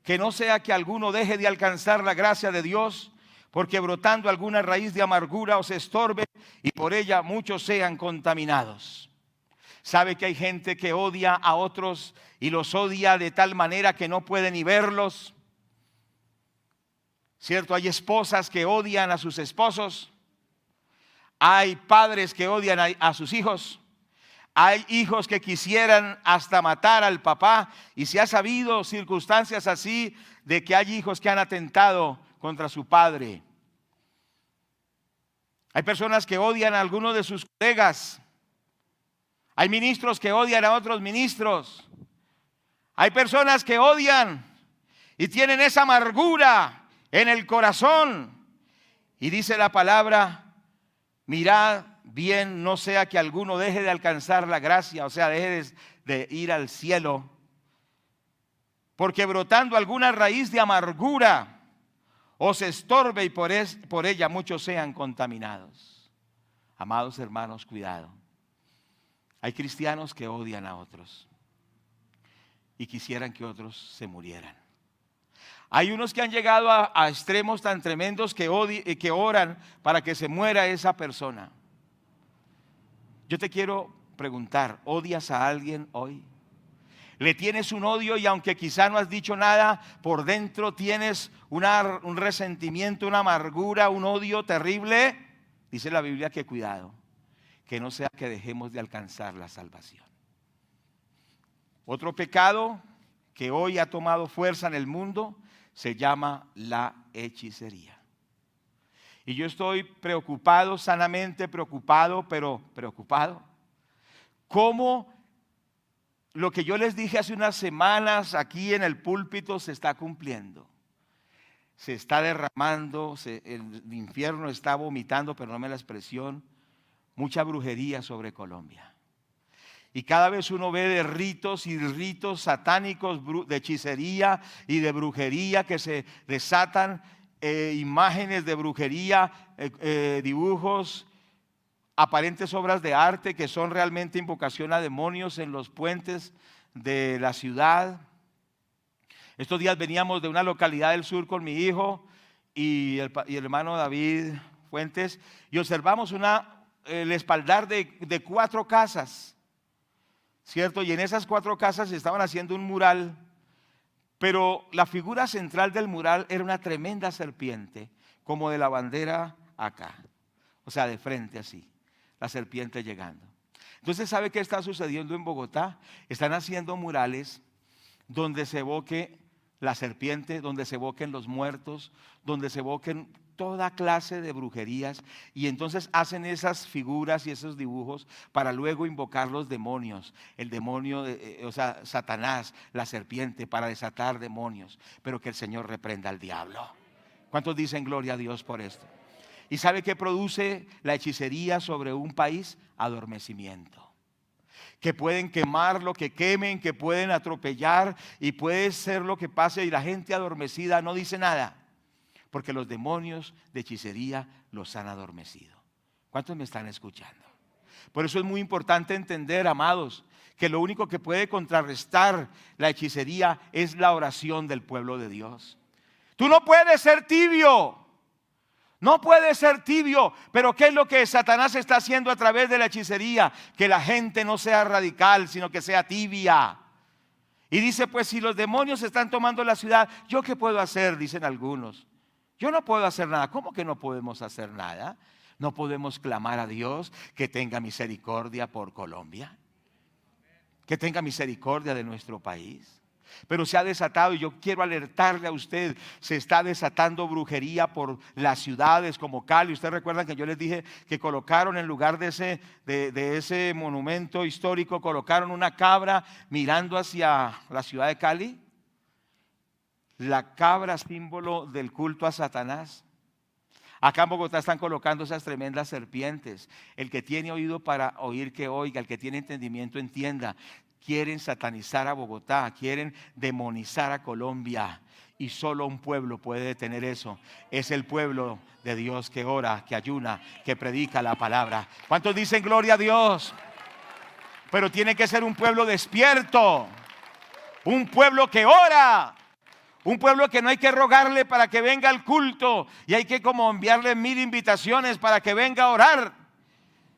que no sea que alguno deje de alcanzar la gracia de Dios, porque brotando alguna raíz de amargura os estorbe y por ella muchos sean contaminados. ¿Sabe que hay gente que odia a otros y los odia de tal manera que no puede ni verlos? ¿Cierto? Hay esposas que odian a sus esposos. Hay padres que odian a sus hijos. Hay hijos que quisieran hasta matar al papá. Y se ha sabido circunstancias así, de que hay hijos que han atentado contra su padre. Hay personas que odian a algunos de sus colegas. Hay ministros que odian a otros ministros. Hay personas que odian y tienen esa amargura en el corazón. Y dice la palabra: mirad bien, no sea que alguno deje de alcanzar la gracia, o sea, deje de ir al cielo, porque brotando alguna raíz de amargura os estorbe y por ella muchos sean contaminados. Amados hermanos, cuidado. Hay cristianos que odian a otros y quisieran que otros se murieran. Hay unos que han llegado a extremos tan tremendos que oran para que se muera esa persona. Yo te quiero preguntar, ¿odias a alguien hoy? Le tienes un odio y aunque quizá no has dicho nada, por dentro tienes un resentimiento, una amargura, un odio terrible. Dice la Biblia que cuidado, que no sea que dejemos de alcanzar la salvación. Otro pecado que hoy ha tomado fuerza en el mundo se llama la hechicería. Y yo estoy preocupado, sanamente preocupado, pero preocupado. ¿Cómo lo que yo les dije hace unas semanas aquí en el púlpito se está cumpliendo? Se está derramando, el infierno está vomitando, perdóname la expresión, mucha brujería sobre Colombia. Y cada vez uno ve de ritos y ritos satánicos, de hechicería y de brujería que se desatan, imágenes de brujería, dibujos, aparentes obras de arte que son realmente invocación a demonios en los puentes de la ciudad. Estos días veníamos de una localidad del sur con mi hijo y el hermano David Fuentes y observamos el espaldar de 4 casas, ¿cierto? Y en esas 4 casas estaban haciendo un mural, pero la figura central del mural era una tremenda serpiente, como de la bandera acá, o sea, de frente así, la serpiente llegando. Entonces, ¿sabe qué está sucediendo en Bogotá? Están haciendo murales donde se evoque la serpiente, donde se evoquen los muertos, donde se evoquen toda clase de brujerías, y entonces hacen esas figuras y esos dibujos para luego invocar los demonios, el demonio, o sea, Satanás, la serpiente, para desatar demonios, pero que el Señor reprenda al diablo. ¿Cuántos dicen gloria a Dios por esto? ¿Y sabe qué produce la hechicería sobre un país? Adormecimiento. Que pueden quemar lo que quemen, que pueden atropellar y puede ser lo que pase y la gente adormecida no dice nada, porque los demonios de hechicería los han adormecido. ¿Cuántos me están escuchando? Por eso es muy importante entender, amados, que lo único que puede contrarrestar la hechicería es la oración del pueblo de Dios. Tú no puedes ser tibio. No puede ser tibio, pero ¿qué es lo que Satanás está haciendo a través de la hechicería? Que la gente no sea radical, sino que sea tibia. Y dice, pues si los demonios están tomando la ciudad, ¿yo qué puedo hacer? Dicen algunos. Yo no puedo hacer nada. ¿Cómo que no podemos hacer nada? ¿No podemos clamar a Dios que tenga misericordia por Colombia? Que tenga misericordia de nuestro país. Pero se ha desatado, y yo quiero alertarle a usted, se está desatando brujería por las ciudades como Cali. Ustedes recuerdan que yo les dije que colocaron en lugar de ese monumento histórico, colocaron una cabra mirando hacia la ciudad de Cali. La cabra, símbolo del culto a Satanás. Acá en Bogotá están colocando esas tremendas serpientes. El que tiene oído para oír, que oiga. El que tiene entendimiento, entienda. Quieren satanizar a Bogotá, quieren demonizar a Colombia, y solo un pueblo puede detener eso. Es el pueblo de Dios que ora, que ayuna, que predica la palabra. ¿Cuántos dicen gloria a Dios? Pero tiene que ser un pueblo despierto, un pueblo que ora, un pueblo que no hay que rogarle para que venga al culto y hay que como enviarle 1000 invitaciones para que venga a orar,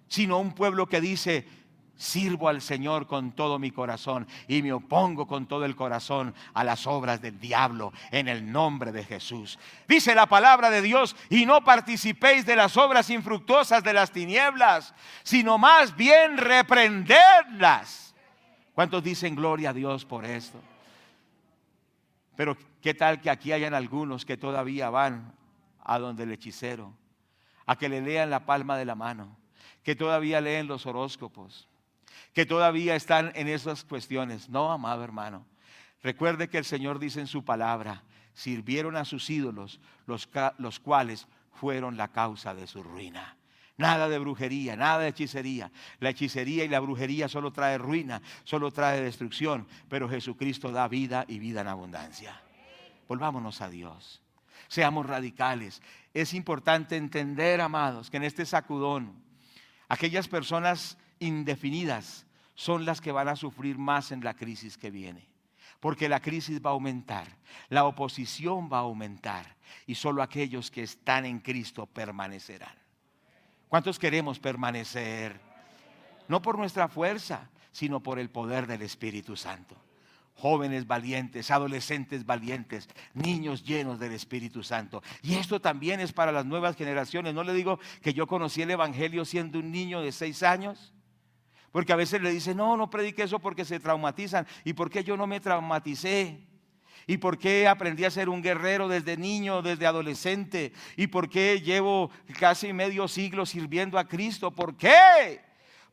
sino un pueblo que dice: sirvo al Señor con todo mi corazón y me opongo con todo el corazón a las obras del diablo en el nombre de Jesús. Dice la palabra de Dios: y no participéis de las obras infructuosas de las tinieblas, sino más bien reprendedlas. ¿Cuántos dicen gloria a Dios por esto? Pero ¿qué tal que aquí hayan algunos que todavía van a donde el hechicero, a que le lean la palma de la mano, que todavía leen los horóscopos, que todavía están en esas cuestiones. No, amado hermano, recuerde que el Señor dice en su palabra: sirvieron a sus ídolos, los cuales fueron la causa de su ruina. Nada de brujería, nada de hechicería. La hechicería y la brujería solo trae ruina, solo trae destrucción, pero Jesucristo da vida y vida en abundancia. Volvámonos a Dios, seamos radicales. Es importante entender, amados, que en este sacudón, aquellas personas indefinidas son las que van a sufrir más en la crisis que viene. Porque la crisis va a aumentar, la oposición va a aumentar, y solo aquellos que están en Cristo permanecerán. ¿Cuántos queremos permanecer? No por nuestra fuerza, sino por el poder del Espíritu Santo. Jóvenes valientes, adolescentes valientes, niños llenos del Espíritu Santo. Y esto también es para las nuevas generaciones. No le digo que yo conocí el Evangelio siendo un niño de 6 años. Porque a veces le dicen: no predique eso porque se traumatizan. ¿Y por qué yo no me traumaticé? ¿Y por qué aprendí a ser un guerrero desde niño, desde adolescente? ¿Y por qué llevo casi medio siglo sirviendo a Cristo? ¿Por qué?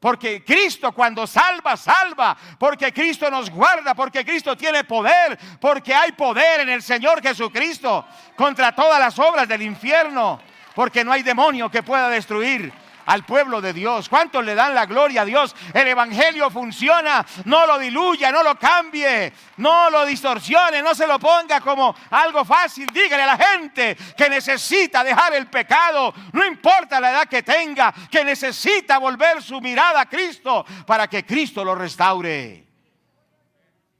Porque Cristo cuando salva, salva. Porque Cristo nos guarda, porque Cristo tiene poder. Porque hay poder en el Señor Jesucristo contra todas las obras del infierno. Porque no hay demonio que pueda destruir al pueblo de Dios. ¿Cuántos le dan la gloria a Dios? El Evangelio funciona. No lo diluya, no lo cambie, no lo distorsione, no se lo ponga como algo fácil. Dígale a la gente que necesita dejar el pecado, no importa la edad que tenga, que necesita volver su mirada a Cristo para que Cristo lo restaure.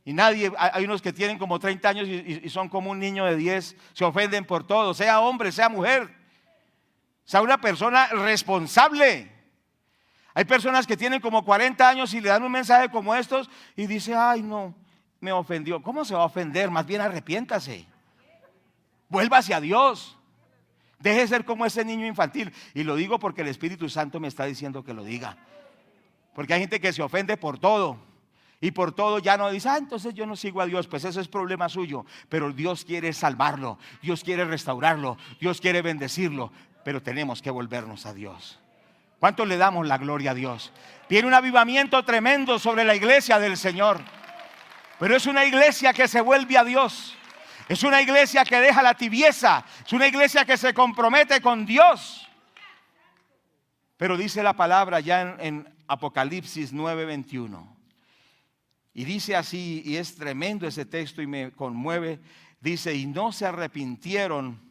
Y nadie, hay unos que tienen como 30 años y son como un niño de 10, se ofenden por todo, sea hombre, sea mujer. O sea, una persona responsable. Hay personas que tienen como 40 años y le dan un mensaje como estos y dice: ay no, me ofendió. ¿Cómo se va a ofender? Más bien arrepiéntase. Vuélvase a Dios. Deje de ser como ese niño infantil. Y lo digo porque el Espíritu Santo me está diciendo que lo diga. Porque hay gente que se ofende por todo. Y por todo ya no dice: entonces yo no sigo a Dios. Pues eso es problema suyo. Pero Dios quiere salvarlo, Dios quiere restaurarlo, Dios quiere bendecirlo. Pero tenemos que volvernos a Dios. ¿Cuánto le damos la gloria a Dios? Tiene un avivamiento tremendo sobre la iglesia del Señor. Pero es una iglesia que se vuelve a Dios. Es una iglesia que deja la tibieza. Es una iglesia que se compromete con Dios. Pero dice la palabra ya en Apocalipsis 9:21. Y dice así, y es tremendo ese texto y me conmueve. Dice: y no se arrepintieron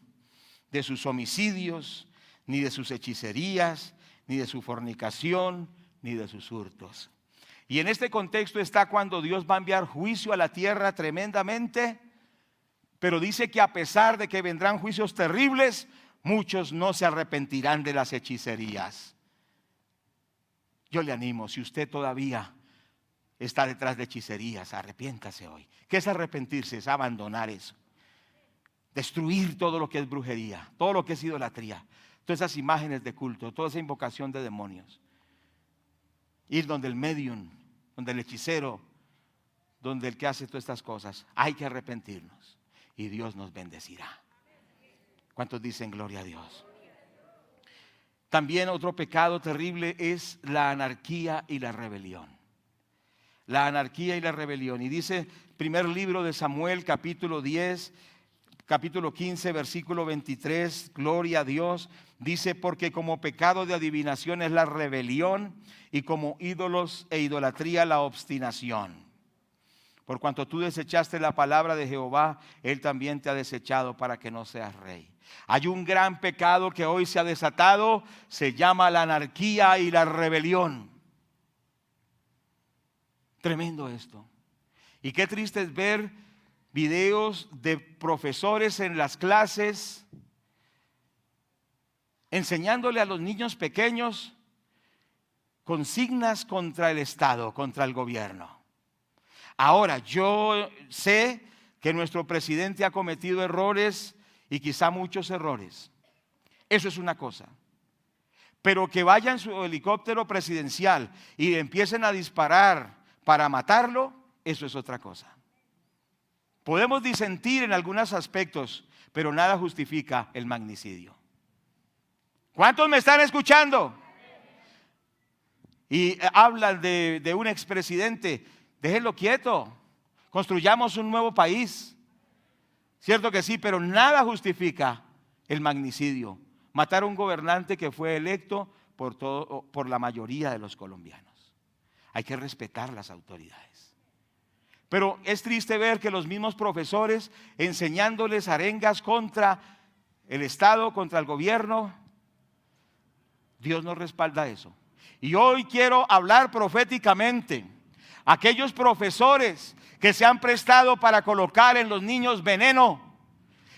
de sus homicidios, ni de sus hechicerías, ni de su fornicación, ni de sus hurtos. Y en este contexto está cuando Dios va a enviar juicio a la tierra tremendamente, pero dice que a pesar de que vendrán juicios terribles, muchos no se arrepentirán de las hechicerías. Yo le animo, si usted todavía está detrás de hechicerías, arrepiéntase hoy. ¿Qué es arrepentirse? Es abandonar eso. Destruir todo lo que es brujería, todo lo que es idolatría, todas esas imágenes de culto, toda esa invocación de demonios. Ir donde el medium, donde el hechicero, donde el que hace todas estas cosas. Hay que arrepentirnos y Dios nos bendecirá. ¿Cuántos dicen gloria a Dios? También otro pecado terrible es la anarquía y la rebelión. La anarquía y la rebelión. Y dice primer libro de Samuel, capítulo 10, capítulo 15, versículo 23, gloria a Dios. Dice: porque como pecado de adivinación es la rebelión, y como ídolos e idolatría la obstinación. Por cuanto tú desechaste la palabra de Jehová, Él también te ha desechado para que no seas rey. Hay un gran pecado que hoy se ha desatado, se llama la anarquía y la rebelión. Tremendo esto. Y qué triste es ver videos de profesores en las clases enseñándole a los niños pequeños consignas contra el Estado, contra el gobierno. Ahora, yo sé que nuestro presidente ha cometido errores y quizá muchos errores. Eso es una cosa. Pero que vaya en su helicóptero presidencial y empiecen a disparar para matarlo, eso es otra cosa. Podemos disentir en algunos aspectos, pero nada justifica el magnicidio. ¿Cuántos me están escuchando? Y hablan de un expresidente. Déjenlo quieto. Construyamos un nuevo país. Cierto que sí, pero nada justifica el magnicidio. Matar a un gobernante que fue electo por la mayoría de los colombianos. Hay que respetar las autoridades. Pero es triste ver que los mismos profesores enseñándoles arengas contra el Estado, contra el gobierno, Dios no respalda eso. Y hoy quiero hablar proféticamente. Aquellos profesores que se han prestado para colocar en los niños veneno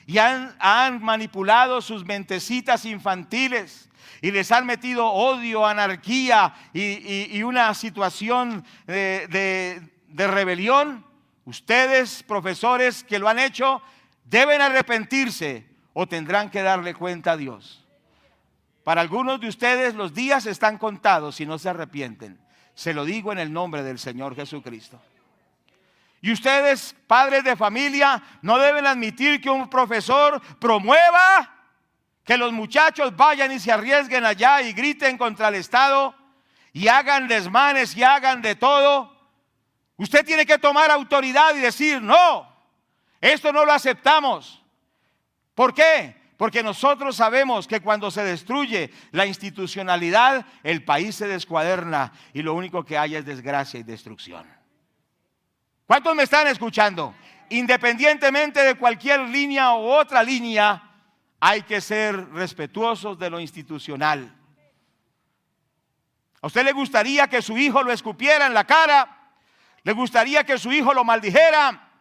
y han manipulado sus mentecitas infantiles y les han metido odio, anarquía y una situación de rebelión. Ustedes, profesores que lo han hecho, deben arrepentirse o tendrán que darle cuenta a Dios. Para algunos de ustedes los días están contados si no se arrepienten. Se lo digo en el nombre del Señor Jesucristo. Y ustedes, padres de familia, no deben admitir que un profesor promueva que los muchachos vayan y se arriesguen allá y griten contra el Estado y hagan desmanes y hagan de todo. Usted tiene que tomar autoridad y decir, no, esto no lo aceptamos. ¿Por qué? Porque nosotros sabemos que cuando se destruye la institucionalidad, el país se descuaderna y lo único que hay es desgracia y destrucción. ¿Cuántos me están escuchando? Independientemente de cualquier línea u otra línea, hay que ser respetuosos de lo institucional. ¿A usted le gustaría que su hijo lo escupiera en la cara? ¿Le gustaría que su hijo lo maldijera?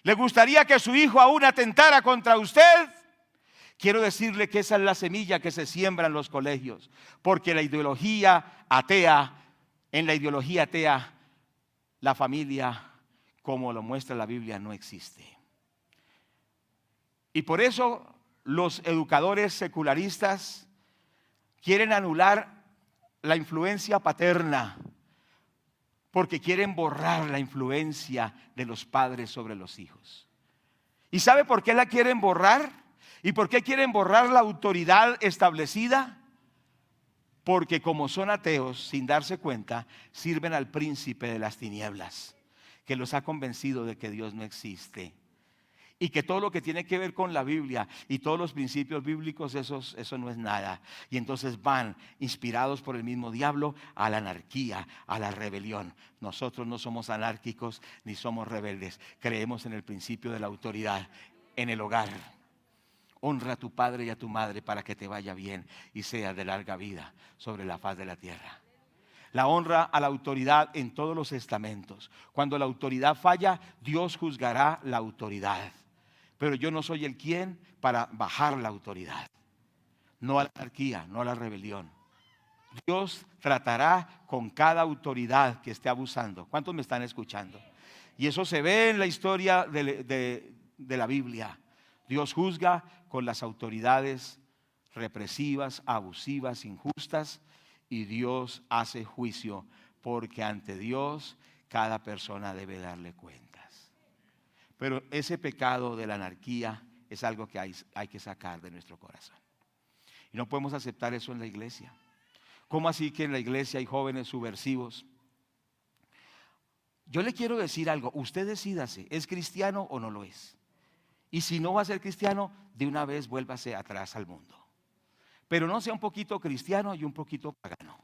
¿Le gustaría que su hijo aún atentara contra usted? Quiero decirle que esa es la semilla que se siembra en los colegios, porque la ideología atea, en la ideología atea, la familia, como lo muestra la Biblia, no existe. Y por eso los educadores secularistas quieren anular la influencia paterna, porque quieren borrar la influencia de los padres sobre los hijos. ¿Y sabe por qué la quieren borrar? ¿Y por qué quieren borrar la autoridad establecida? Porque como son ateos, sin darse cuenta, sirven al príncipe de las tinieblas, que los ha convencido de que Dios no existe. Y que todo lo que tiene que ver con la Biblia y todos los principios bíblicos, eso no es nada. Y entonces van, inspirados por el mismo diablo, a la anarquía, a la rebelión. Nosotros no somos anárquicos ni somos rebeldes. Creemos en el principio de la autoridad en el hogar. Honra a tu padre y a tu madre para que te vaya bien y seas de larga vida sobre la faz de la tierra. La honra a la autoridad en todos los estamentos. Cuando la autoridad falla, Dios juzgará la autoridad. Pero yo no soy el quien para bajar la autoridad. No a la anarquía, no a la rebelión. Dios tratará con cada autoridad que esté abusando. ¿Cuántos me están escuchando? Y eso se ve en la historia de la Biblia. Dios juzga con las autoridades represivas, abusivas, injustas, y Dios hace juicio, porque ante Dios cada persona debe darle cuentas. Pero ese pecado de la anarquía es algo que hay que sacar de nuestro corazón. Y no podemos aceptar eso en la iglesia. ¿Cómo así que en la iglesia hay jóvenes subversivos? Yo le quiero decir algo, usted decídase, ¿es cristiano o no lo es? Y si no va a ser cristiano, de una vez vuélvase atrás al mundo. Pero no sea un poquito cristiano y un poquito pagano.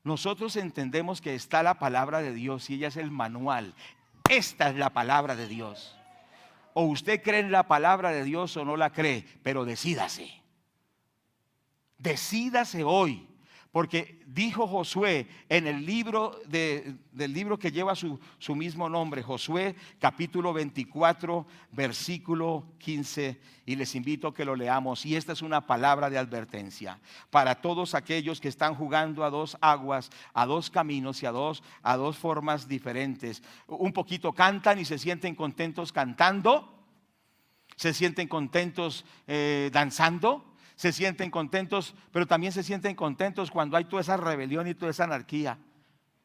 Nosotros entendemos que está la palabra de Dios y ella es el manual. Esta es la palabra de Dios. O usted cree en la palabra de Dios o no la cree, pero decídase. Decídase hoy. Porque dijo Josué en el libro del libro que lleva su mismo nombre, Josué capítulo 24 versículo 15, y les invito a que lo leamos. Y esta es una palabra de advertencia para todos aquellos que están jugando a dos aguas, a dos caminos y a dos formas diferentes. Un poquito cantan y se sienten contentos cantando, se sienten contentos danzando. Se sienten contentos, pero también se sienten contentos cuando hay toda esa rebelión y toda esa anarquía.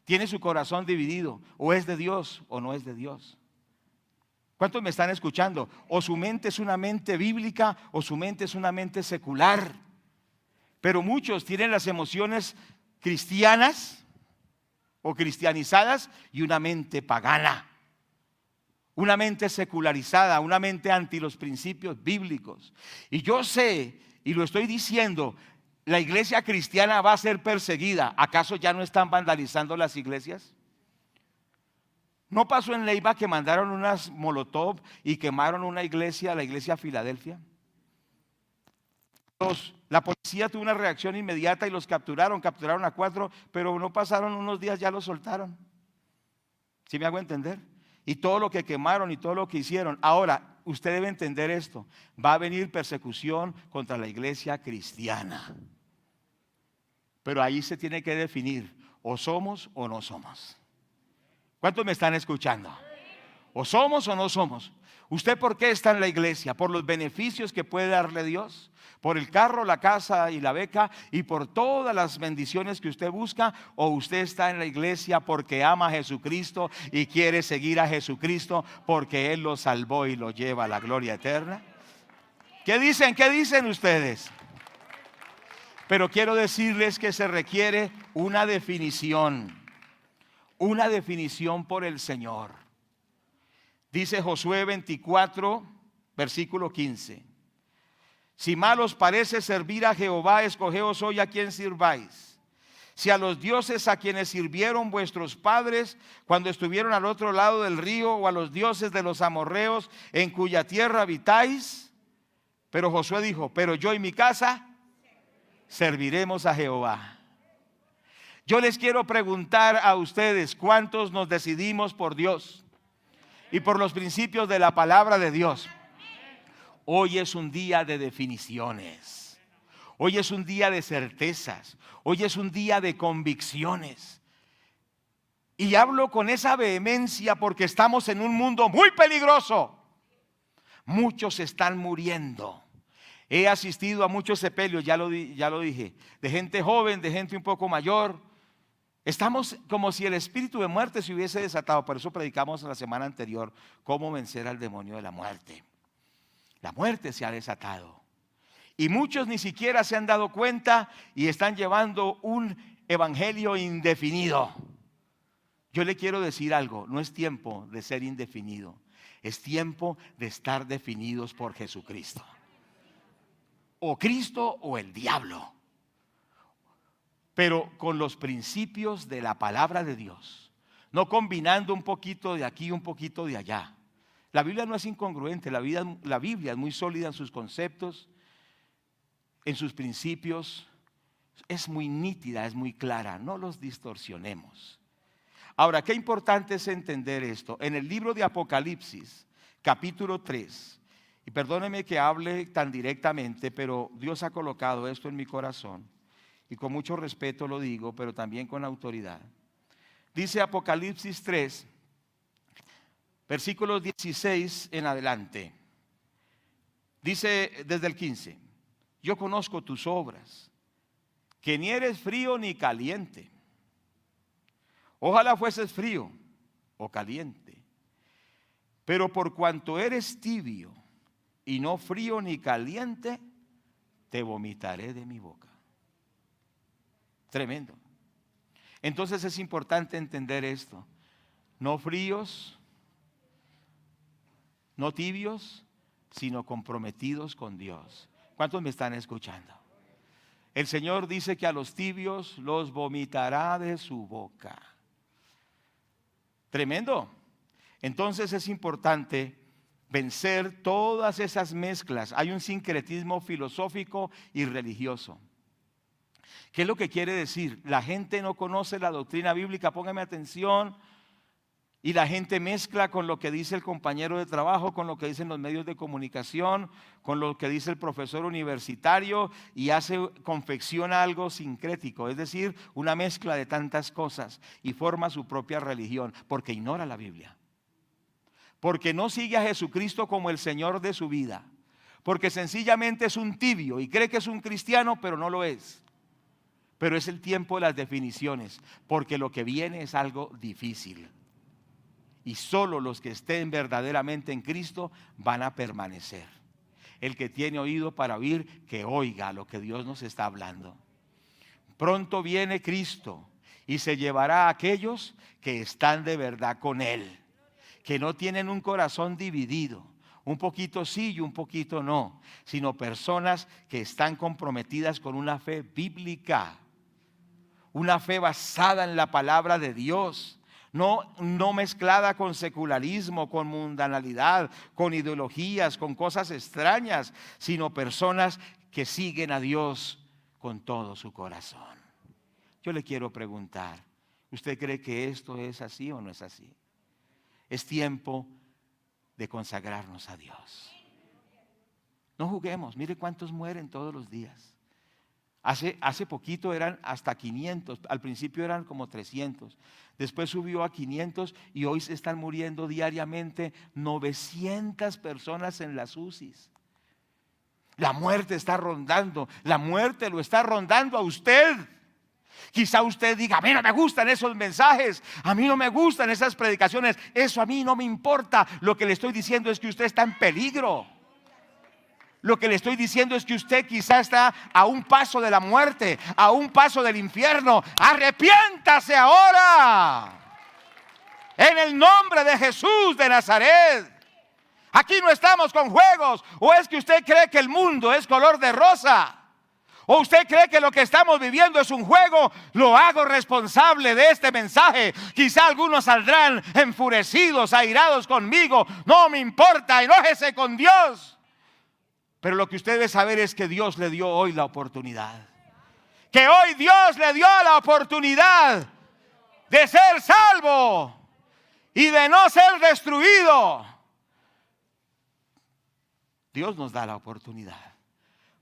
Tiene su corazón dividido, o es de Dios o no es de Dios. ¿Cuántos me están escuchando? O su mente es una mente bíblica o su mente es una mente secular. Pero muchos tienen las emociones cristianas o cristianizadas y una mente pagana, una mente secularizada, una mente anti los principios bíblicos. Y yo sé, y lo estoy diciendo, la iglesia cristiana va a ser perseguida. ¿Acaso ya no están vandalizando las iglesias? ¿No pasó en Leiva que mandaron unas molotov y quemaron una iglesia, la iglesia Filadelfia? La policía tuvo una reacción inmediata y los capturaron a 4, pero no pasaron unos días, ya los soltaron. ¿Sí me hago entender? Y todo lo que quemaron y todo lo que hicieron. Ahora, usted debe entender esto: va a venir persecución contra la iglesia cristiana. Pero ahí se tiene que definir, o somos o no somos. ¿Cuántos me están escuchando? ¿O somos o no somos? ¿Usted por qué está en la iglesia? ¿Por los beneficios que puede darle Dios? ¿Por el carro, la casa y la beca? ¿Y por todas las bendiciones que usted busca? ¿O usted está en la iglesia porque ama a Jesucristo y quiere seguir a Jesucristo porque Él lo salvó y lo lleva a la gloria eterna? ¿Qué dicen? ¿Qué dicen ustedes? Pero quiero decirles que se requiere una definición por el Señor. Dice Josué 24, versículo 15: si mal os parece servir a Jehová, escogeos hoy a quien sirváis. Si a los dioses a quienes sirvieron vuestros padres cuando estuvieron al otro lado del río, o a los dioses de los amorreos en cuya tierra habitáis. Pero Josué dijo: pero yo y mi casa serviremos a Jehová. Yo les quiero preguntar a ustedes: ¿cuántos nos decidimos por Dios y por los principios de la palabra de Dios? Hoy es un día de definiciones. Hoy es un día de certezas. Hoy es un día de convicciones. Y hablo con esa vehemencia porque estamos en un mundo muy peligroso. Muchos están muriendo. He asistido a muchos sepelios, ya lo dije, de gente joven, de gente un poco mayor. Estamos como si el espíritu de muerte se hubiese desatado. Por eso predicamos la semana anterior cómo vencer al demonio de la muerte. La muerte se ha desatado. Y muchos ni siquiera se han dado cuenta y están llevando un evangelio indefinido. Yo le quiero decir algo: no es tiempo de ser indefinido. Es tiempo de estar definidos por Jesucristo. O Cristo o el diablo. Pero con los principios de la palabra de Dios. No combinando un poquito de aquí, un poquito de allá. La Biblia no es incongruente. La Biblia es muy sólida en sus conceptos, en sus principios. Es muy nítida, es muy clara. No los distorsionemos. Ahora, qué importante es entender esto. En el libro de Apocalipsis, capítulo 3, y perdóneme que hable tan directamente, pero Dios ha colocado esto en mi corazón. Y con mucho respeto lo digo, pero también con autoridad. Dice Apocalipsis 3, versículos 16 en adelante. Dice desde el 15: yo conozco tus obras, que ni eres frío ni caliente. Ojalá fueses frío o caliente. Pero por cuanto eres tibio y no frío ni caliente, te vomitaré de mi boca. Tremendo. Entonces es importante entender esto: no fríos, no tibios, sino comprometidos con Dios. ¿Cuántos me están escuchando? El Señor dice que a los tibios los vomitará de su boca. Tremendo. Entonces es importante vencer todas esas mezclas. Hay un sincretismo filosófico y religioso. ¿Qué es lo que quiere decir? La gente no conoce la doctrina bíblica, póngame atención, y la gente mezcla con lo que dice el compañero de trabajo, con lo que dicen los medios de comunicación, con lo que dice el profesor universitario, y confecciona algo sincrético, es decir, una mezcla de tantas cosas, y forma su propia religión, porque ignora la Biblia, porque no sigue a Jesucristo como el Señor de su vida, porque sencillamente es un tibio y cree que es un cristiano, pero no lo es. Pero es el tiempo de las definiciones, porque lo que viene es algo difícil. Y solo los que estén verdaderamente en Cristo van a permanecer. El que tiene oído para oír, que oiga lo que Dios nos está hablando. Pronto viene Cristo y se llevará a aquellos que están de verdad con Él, que no tienen un corazón dividido, un poquito sí y un poquito no, sino personas que están comprometidas con una fe bíblica, una fe basada en la palabra de Dios. No mezclada con secularismo, con mundanalidad, con ideologías, con cosas extrañas, sino personas que siguen a Dios con todo su corazón. Yo le quiero preguntar, ¿usted cree que esto es así o no es así? Es tiempo de consagrarnos a Dios. No juguemos, mire cuántos mueren todos los días. Hace poquito eran hasta 500, al principio eran como 300, después subió a 500 y hoy se están muriendo diariamente 900 personas en las UCIs. La muerte está rondando, la muerte lo está rondando a usted. Quizá usted diga, a mí no me gustan esos mensajes, a mí no me gustan esas predicaciones, eso a mí no me importa. Lo que le estoy diciendo es que usted está en peligro. Lo que le estoy diciendo es que usted quizá está a un paso de la muerte, a un paso del infierno. Arrepiéntase ahora, en el nombre de Jesús de Nazaret. Aquí no estamos con juegos. ¿O es que usted cree que el mundo es color de rosa? ¿O usted cree que lo que estamos viviendo es un juego? Lo hago responsable de este mensaje. Quizá algunos saldrán enfurecidos, airados conmigo. No me importa, enójese con Dios. Pero lo que usted debe saber es que Dios le dio hoy la oportunidad. Que hoy Dios le dio la oportunidad de ser salvo y de no ser destruido. Dios nos da la oportunidad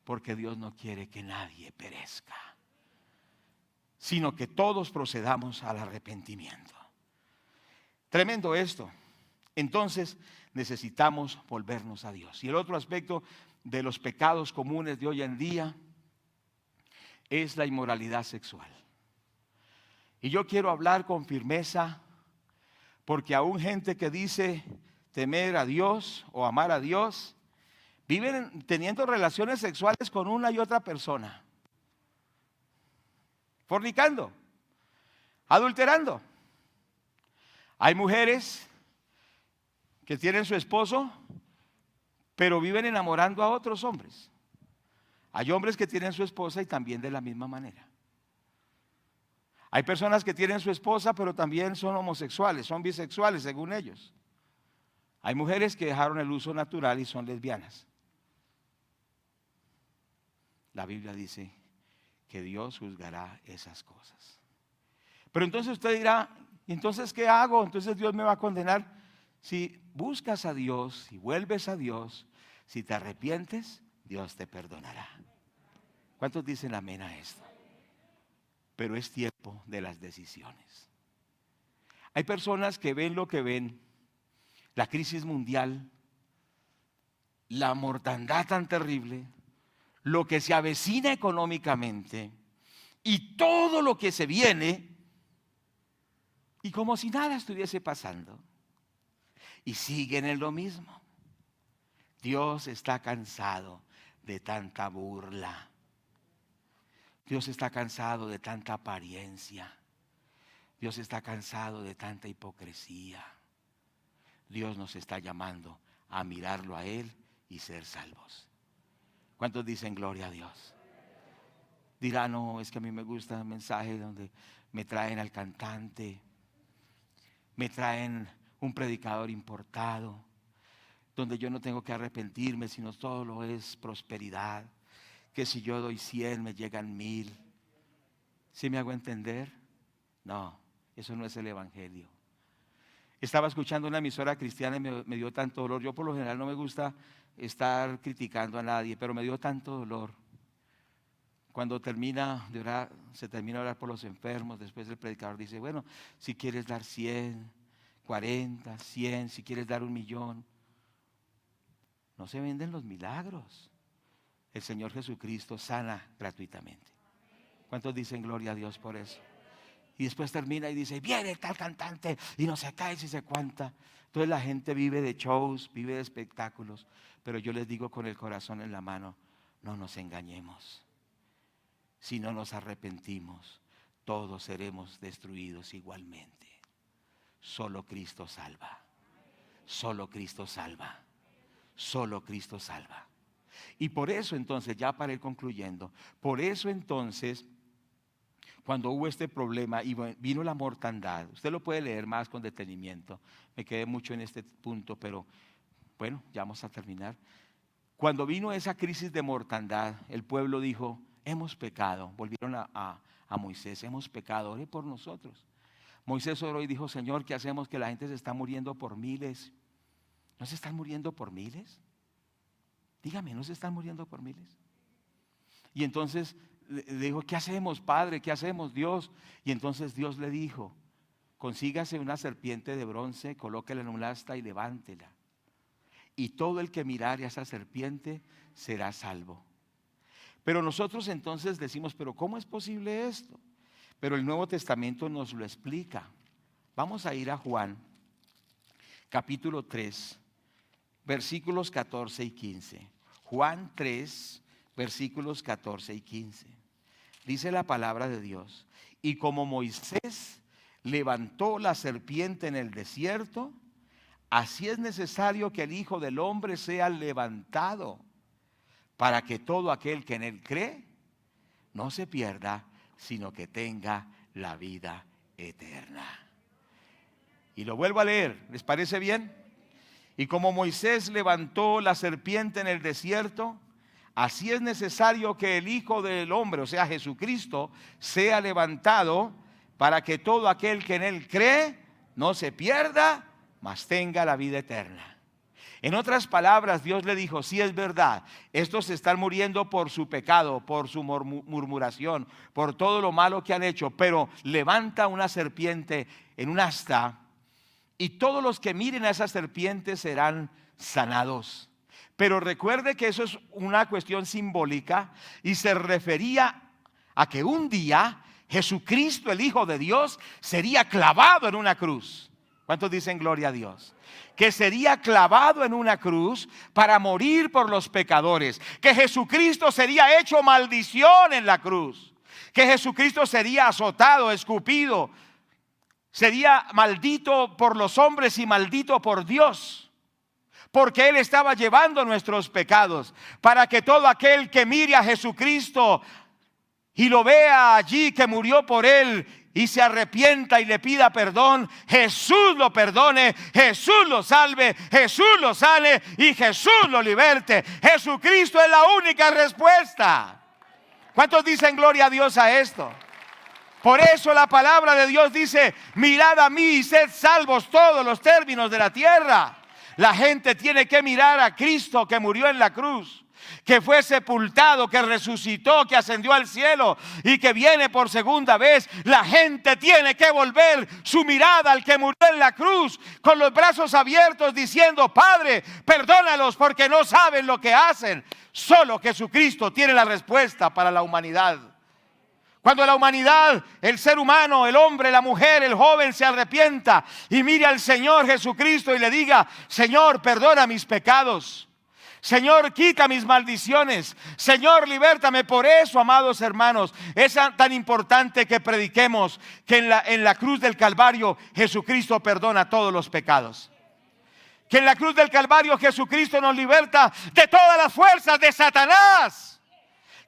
porque Dios no quiere que nadie perezca, sino que todos procedamos al arrepentimiento. Tremendo esto. Entonces necesitamos volvernos a Dios. Y el otro aspecto de los pecados comunes de hoy en día es la inmoralidad sexual. Y yo quiero hablar con firmeza porque aún gente que dice temer a Dios o amar a Dios, viven teniendo relaciones sexuales con una y otra persona, fornicando, adulterando. Hay mujeres que tienen su esposo, pero viven enamorando a otros hombres. Hay hombres que tienen su esposa y también de la misma manera. Hay personas que tienen su esposa, pero también son homosexuales, son bisexuales según ellos. Hay mujeres que dejaron el uso natural y son lesbianas. La Biblia dice que Dios juzgará esas cosas. Pero entonces usted dirá, ¿entonces qué hago? Entonces Dios me va a condenar. Si buscas a Dios, si vuelves a Dios, si te arrepientes, Dios te perdonará. ¿Cuántos dicen amén a esto? Pero es tiempo de las decisiones. Hay personas que ven lo que ven, la crisis mundial, la mortandad tan terrible, lo que se avecina económicamente y todo lo que se viene, y como si nada estuviese pasando, y siguen en lo mismo. Dios está cansado de tanta burla. Dios está cansado de tanta apariencia. Dios está cansado de tanta hipocresía. Dios nos está llamando a mirarlo a Él y ser salvos. ¿Cuántos dicen gloria a Dios? Dirán, no, es que a mí me gusta el mensaje donde me traen al cantante, me traen un predicador importado, donde yo no tengo que arrepentirme, sino todo lo es prosperidad, que si yo doy 100 me llegan 1000. ¿Sí me hago entender? No, eso no es el evangelio. Estaba escuchando una emisora cristiana y me dio tanto dolor. Yo por lo general no me gusta estar criticando a nadie, pero me dio tanto dolor. Cuando termina de orar, se termina de orar por los enfermos, después el predicador dice, bueno, si quieres dar 100, 40, 100, si quieres dar 1,000,000. No se venden los milagros. El Señor Jesucristo sana gratuitamente. ¿Cuántos dicen gloria a Dios por eso? Y después termina y dice, viene tal cantante y no se cae si se cuenta. Entonces la gente vive de shows, vive de espectáculos. Pero yo les digo con el corazón en la mano, no nos engañemos. Si no nos arrepentimos, todos seremos destruidos igualmente. Solo Cristo salva. Solo Cristo salva. Solo Cristo salva. Y por eso entonces, ya para ir concluyendo, por eso entonces, cuando hubo este problema y vino la mortandad, usted lo puede leer más con detenimiento, me quedé mucho en este punto, pero bueno, ya vamos a terminar. Cuando vino esa crisis de mortandad, el pueblo dijo, hemos pecado. Volvieron a Moisés, hemos pecado, ore por nosotros. Moisés oró y dijo, Señor, ¿qué hacemos? Que la gente se está muriendo por miles. ¿No se están muriendo por miles? Dígame, ¿no se están muriendo por miles? Y entonces le dijo, ¿qué hacemos, Padre? ¿Qué hacemos, Dios? Y entonces Dios le dijo, consígase una serpiente de bronce, colóquela en un asta y levántela. Y todo el que mirare a esa serpiente será salvo. Pero nosotros entonces decimos, pero ¿cómo es posible esto? Pero el Nuevo Testamento nos lo explica. Vamos a ir a Juan, capítulo 3, versículos 14 y 15. Juan 3, versículos 14 y 15. Dice la palabra de Dios, y como Moisés levantó la serpiente en el desierto, así es necesario que el Hijo del Hombre sea levantado, para que todo aquel que en él cree no se pierda, sino que tenga la vida eterna. Y lo vuelvo a leer, ¿les parece bien? Y como Moisés levantó la serpiente en el desierto, así es necesario que el Hijo del Hombre, o sea Jesucristo, sea levantado, para que todo aquel que en él cree no se pierda, mas tenga la vida eterna. En otras palabras, Dios le dijo, sí es verdad, estos están muriendo por su pecado, por su murmuración, por todo lo malo que han hecho, pero levanta una serpiente en un asta y todos los que miren a esa serpiente serán sanados. Pero recuerde que eso es una cuestión simbólica y se refería a que un día Jesucristo, el Hijo de Dios, sería clavado en una cruz. ¿Cuántos dicen gloria a Dios? Que sería clavado en una cruz para morir por los pecadores. Que Jesucristo sería hecho maldición en la cruz. Que Jesucristo sería azotado, escupido. Sería maldito por los hombres y maldito por Dios. Porque Él estaba llevando nuestros pecados. Para que todo aquel que mire a Jesucristo y lo vea allí que murió por Él y se arrepienta y le pida perdón, Jesús lo perdone, Jesús lo salve, Jesús lo sane y Jesús lo liberte. Jesucristo es la única respuesta. ¿Cuántos dicen gloria a Dios a esto? Por eso la palabra de Dios dice, mirad a mí y sed salvos todos los términos de la tierra. La gente tiene que mirar a Cristo que murió en la cruz, que fue sepultado, que resucitó, que ascendió al cielo y que viene por segunda vez. La gente tiene que volver su mirada al que murió en la cruz con los brazos abiertos diciendo, Padre, perdónalos porque no saben lo que hacen. Solo Jesucristo tiene la respuesta para la humanidad. Cuando la humanidad, el ser humano, el hombre, la mujer, el joven se arrepienta y mire al Señor Jesucristo y le diga, Señor, perdona mis pecados. Señor, quita mis maldiciones. Señor, libértame. Por eso, amados hermanos, es tan importante que prediquemos que en la cruz del Calvario Jesucristo perdona todos los pecados. Que en la cruz del Calvario Jesucristo nos liberta de todas las fuerzas de Satanás.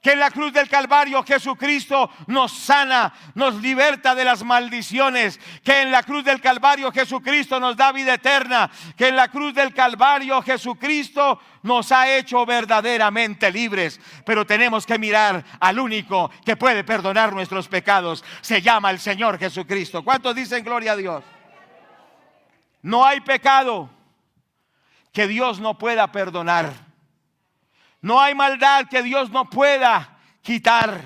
Que en la cruz del Calvario Jesucristo nos sana, nos liberta de las maldiciones. Que en la cruz del Calvario Jesucristo nos da vida eterna. Que en la cruz del Calvario Jesucristo nos ha hecho verdaderamente libres. Pero tenemos que mirar al único que puede perdonar nuestros pecados. Se llama el Señor Jesucristo. ¿Cuántos dicen gloria a Dios? No hay pecado que Dios no pueda perdonar. No hay maldad que Dios no pueda quitar.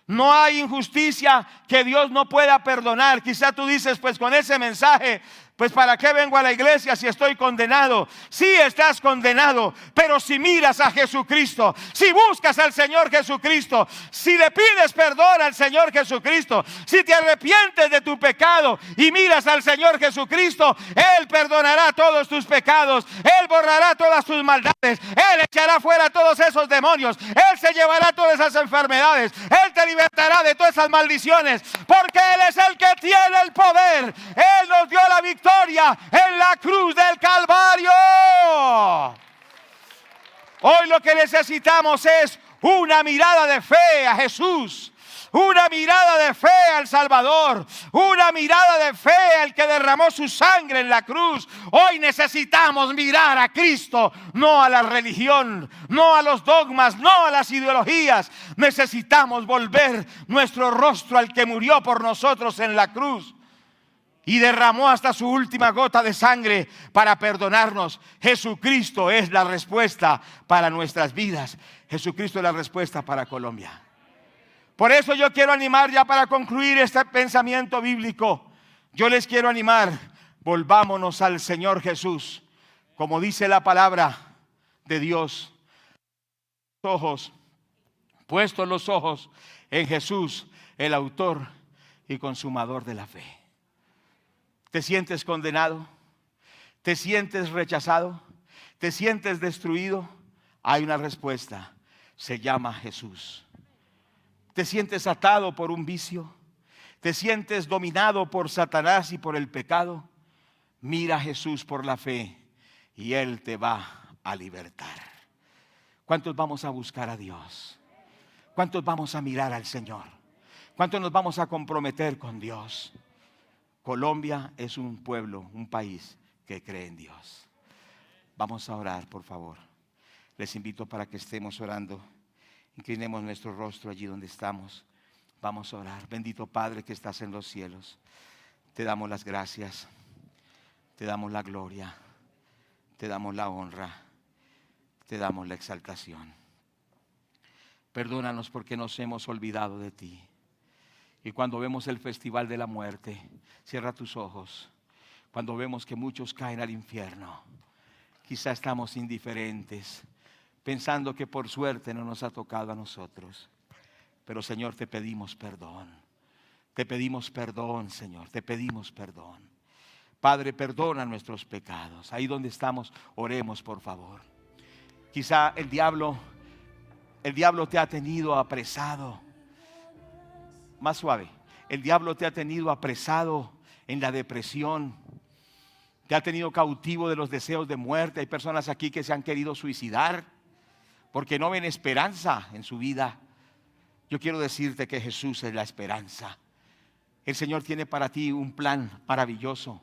No hay injusticia que Dios no pueda perdonar. Quizá tú dices, pues con ese mensaje Pues ¿para qué vengo a la iglesia si estoy condenado? Sí, estás condenado, pero si miras a Jesucristo, si buscas al Señor Jesucristo, si le pides perdón al Señor Jesucristo, si te arrepientes de tu pecado y miras al Señor Jesucristo, Él perdonará todos tus pecados, Él borrará todas tus maldades, Él echará fuera todos esos demonios, Él se llevará todas esas enfermedades, Él te libertará de todas esas maldiciones, porque Él es el que tiene el poder. Él nos dio la victoria en la cruz del Calvario. Hoy lo que necesitamos es una mirada de fe a Jesús, una mirada de fe al Salvador, una mirada de fe al que derramó su sangre en la cruz. Hoy necesitamos mirar a Cristo, no a la religión, no a los dogmas, no a las ideologías. Necesitamos volver nuestro rostro al que murió por nosotros en la cruz y derramó hasta su última gota de sangre para perdonarnos. Jesucristo es la respuesta para nuestras vidas. Jesucristo es la respuesta para Colombia. Por eso yo quiero animar, ya para concluir este pensamiento bíblico, yo les quiero animar, volvámonos al Señor Jesús. Como dice la palabra de Dios, puestos los ojos en Jesús, el autor y consumador de la fe. ¿Te sientes condenado? ¿Te sientes rechazado? ¿Te sientes destruido? Hay una respuesta, se llama Jesús. ¿Te sientes atado por un vicio? ¿Te sientes dominado por Satanás y por el pecado? Mira a Jesús por la fe y Él te va a libertar. ¿Cuántos vamos a buscar a Dios? ¿Cuántos vamos a mirar al Señor? ¿Cuántos nos vamos a comprometer con Dios? Colombia es un pueblo, un país que cree en Dios. Vamos a orar, por favor. Les invito para que estemos orando. Inclinemos nuestro rostro allí donde estamos. Vamos a orar. Bendito Padre que estás en los cielos, te damos las gracias, te damos la gloria, te damos la honra, te damos la exaltación. Perdónanos porque nos hemos olvidado de ti. Y cuando vemos el festival de la muerte, cierra tus ojos. Cuando vemos que muchos caen al infierno, quizá estamos indiferentes, pensando que por suerte no nos ha tocado a nosotros. Pero Señor, te pedimos perdón. Te pedimos perdón, Señor, te pedimos perdón. Padre, perdona nuestros pecados. Ahí donde estamos, oremos, por favor. Quizá el diablo te ha tenido apresado. Más suave. El diablo te ha tenido apresado en la depresión. Te ha tenido cautivo de los deseos de muerte. Hay personas aquí que se han querido suicidar porque no ven esperanza en su vida. Yo quiero decirte que Jesús es la esperanza. El Señor tiene para ti un plan maravilloso.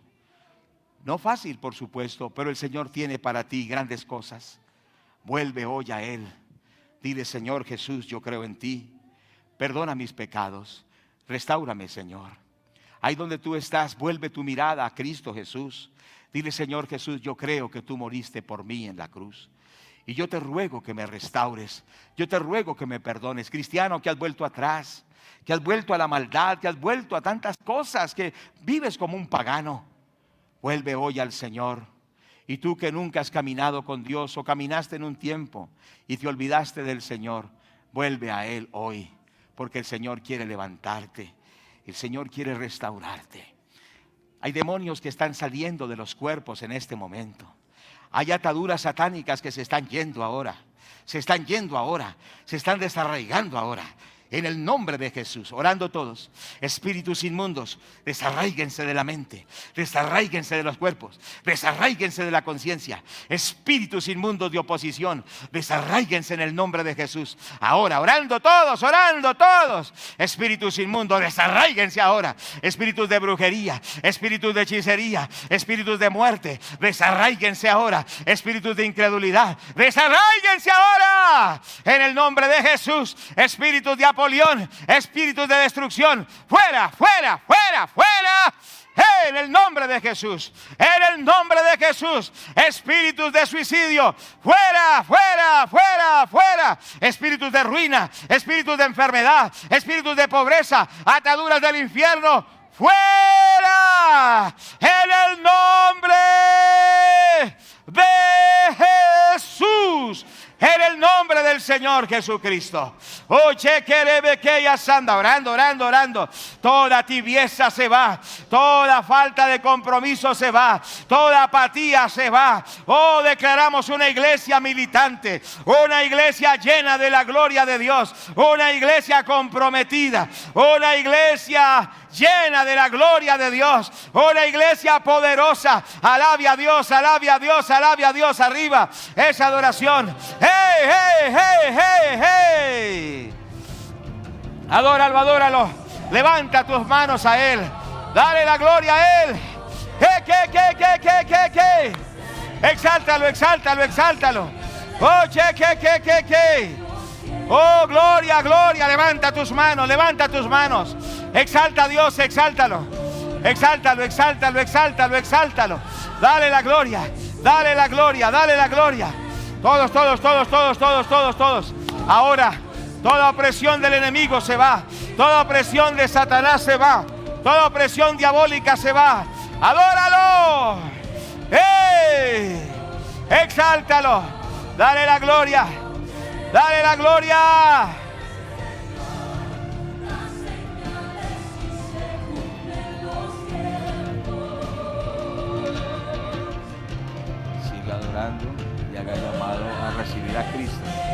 No fácil, por supuesto, pero el Señor tiene para ti grandes cosas. Vuelve hoy a Él. Dile: Señor Jesús, yo creo en ti. Perdona mis pecados. Restáurame, Señor. Ahí donde tú estás, vuelve tu mirada a Cristo Jesús. Dile: Señor Jesús, yo creo que tú moriste por mí en la cruz. Y yo te ruego que me restaures. Yo te ruego que me perdones. Cristiano que has vuelto atrás, que has vuelto a la maldad, que has vuelto a tantas cosas, que vives como un pagano. Vuelve hoy al Señor. Y tú que nunca has caminado con Dios o caminaste en un tiempo y te olvidaste del Señor, vuelve a Él hoy. Porque el Señor quiere levantarte. El Señor quiere restaurarte. Hay demonios que están saliendo de los cuerpos en este momento. Hay ataduras satánicas que se están yendo ahora. Se están yendo ahora. Se están desarraigando ahora. En el nombre de Jesús, orando todos. Espíritus inmundos, desarraíguense de la mente, desarraíguense de los cuerpos, desarraíguense de la conciencia. Espíritus inmundos de oposición, desarraíguense en el nombre de Jesús. Ahora, orando todos. Espíritus inmundos, desarraíguense ahora. Espíritus de brujería, espíritus de hechicería, espíritus de muerte, desarraíguense ahora. Espíritus de incredulidad, desarraíguense ahora. En el nombre de Jesús, espíritus de espíritus de destrucción, fuera. En el nombre de Jesús, en el nombre de Jesús. Espíritus de suicidio, fuera. Espíritus de ruina, espíritus de enfermedad, espíritus de pobreza, ataduras del infierno, fuera en el nombre de Jesús. En el nombre del Señor Jesucristo. Oye, que ya anda orando. Toda tibieza se va. Toda falta de compromiso se va. Toda apatía se va. Oh, declaramos una iglesia militante. Una iglesia llena de la gloria de Dios. Una iglesia comprometida. Una iglesia llena de la gloria de Dios. Una iglesia poderosa. Alabe a Dios, alabe a Dios, alabe a Dios. Arriba esa adoración. ¡Hey, hey, hey, hey, hey! Adóralo, adóralo. Levanta tus manos a Él. Dale la gloria a Él. ¿Qué? Exáltalo, exáltalo, exáltalo. Oh, ¿qué? Oh, gloria, gloria. Levanta tus manos, levanta tus manos. Exalta a Dios, exáltalo. Exáltalo, exáltalo, exáltalo, exáltalo. Dale la gloria, dale la gloria, dale la gloria. Todos. Ahora, toda opresión del enemigo se va. Toda opresión de Satanás se va. Toda opresión diabólica se va. Adóralo. ¡Hey! Exáltalo. Dale la gloria. Dale la gloria. Siga adorando y haga llamado a recibir a Cristo.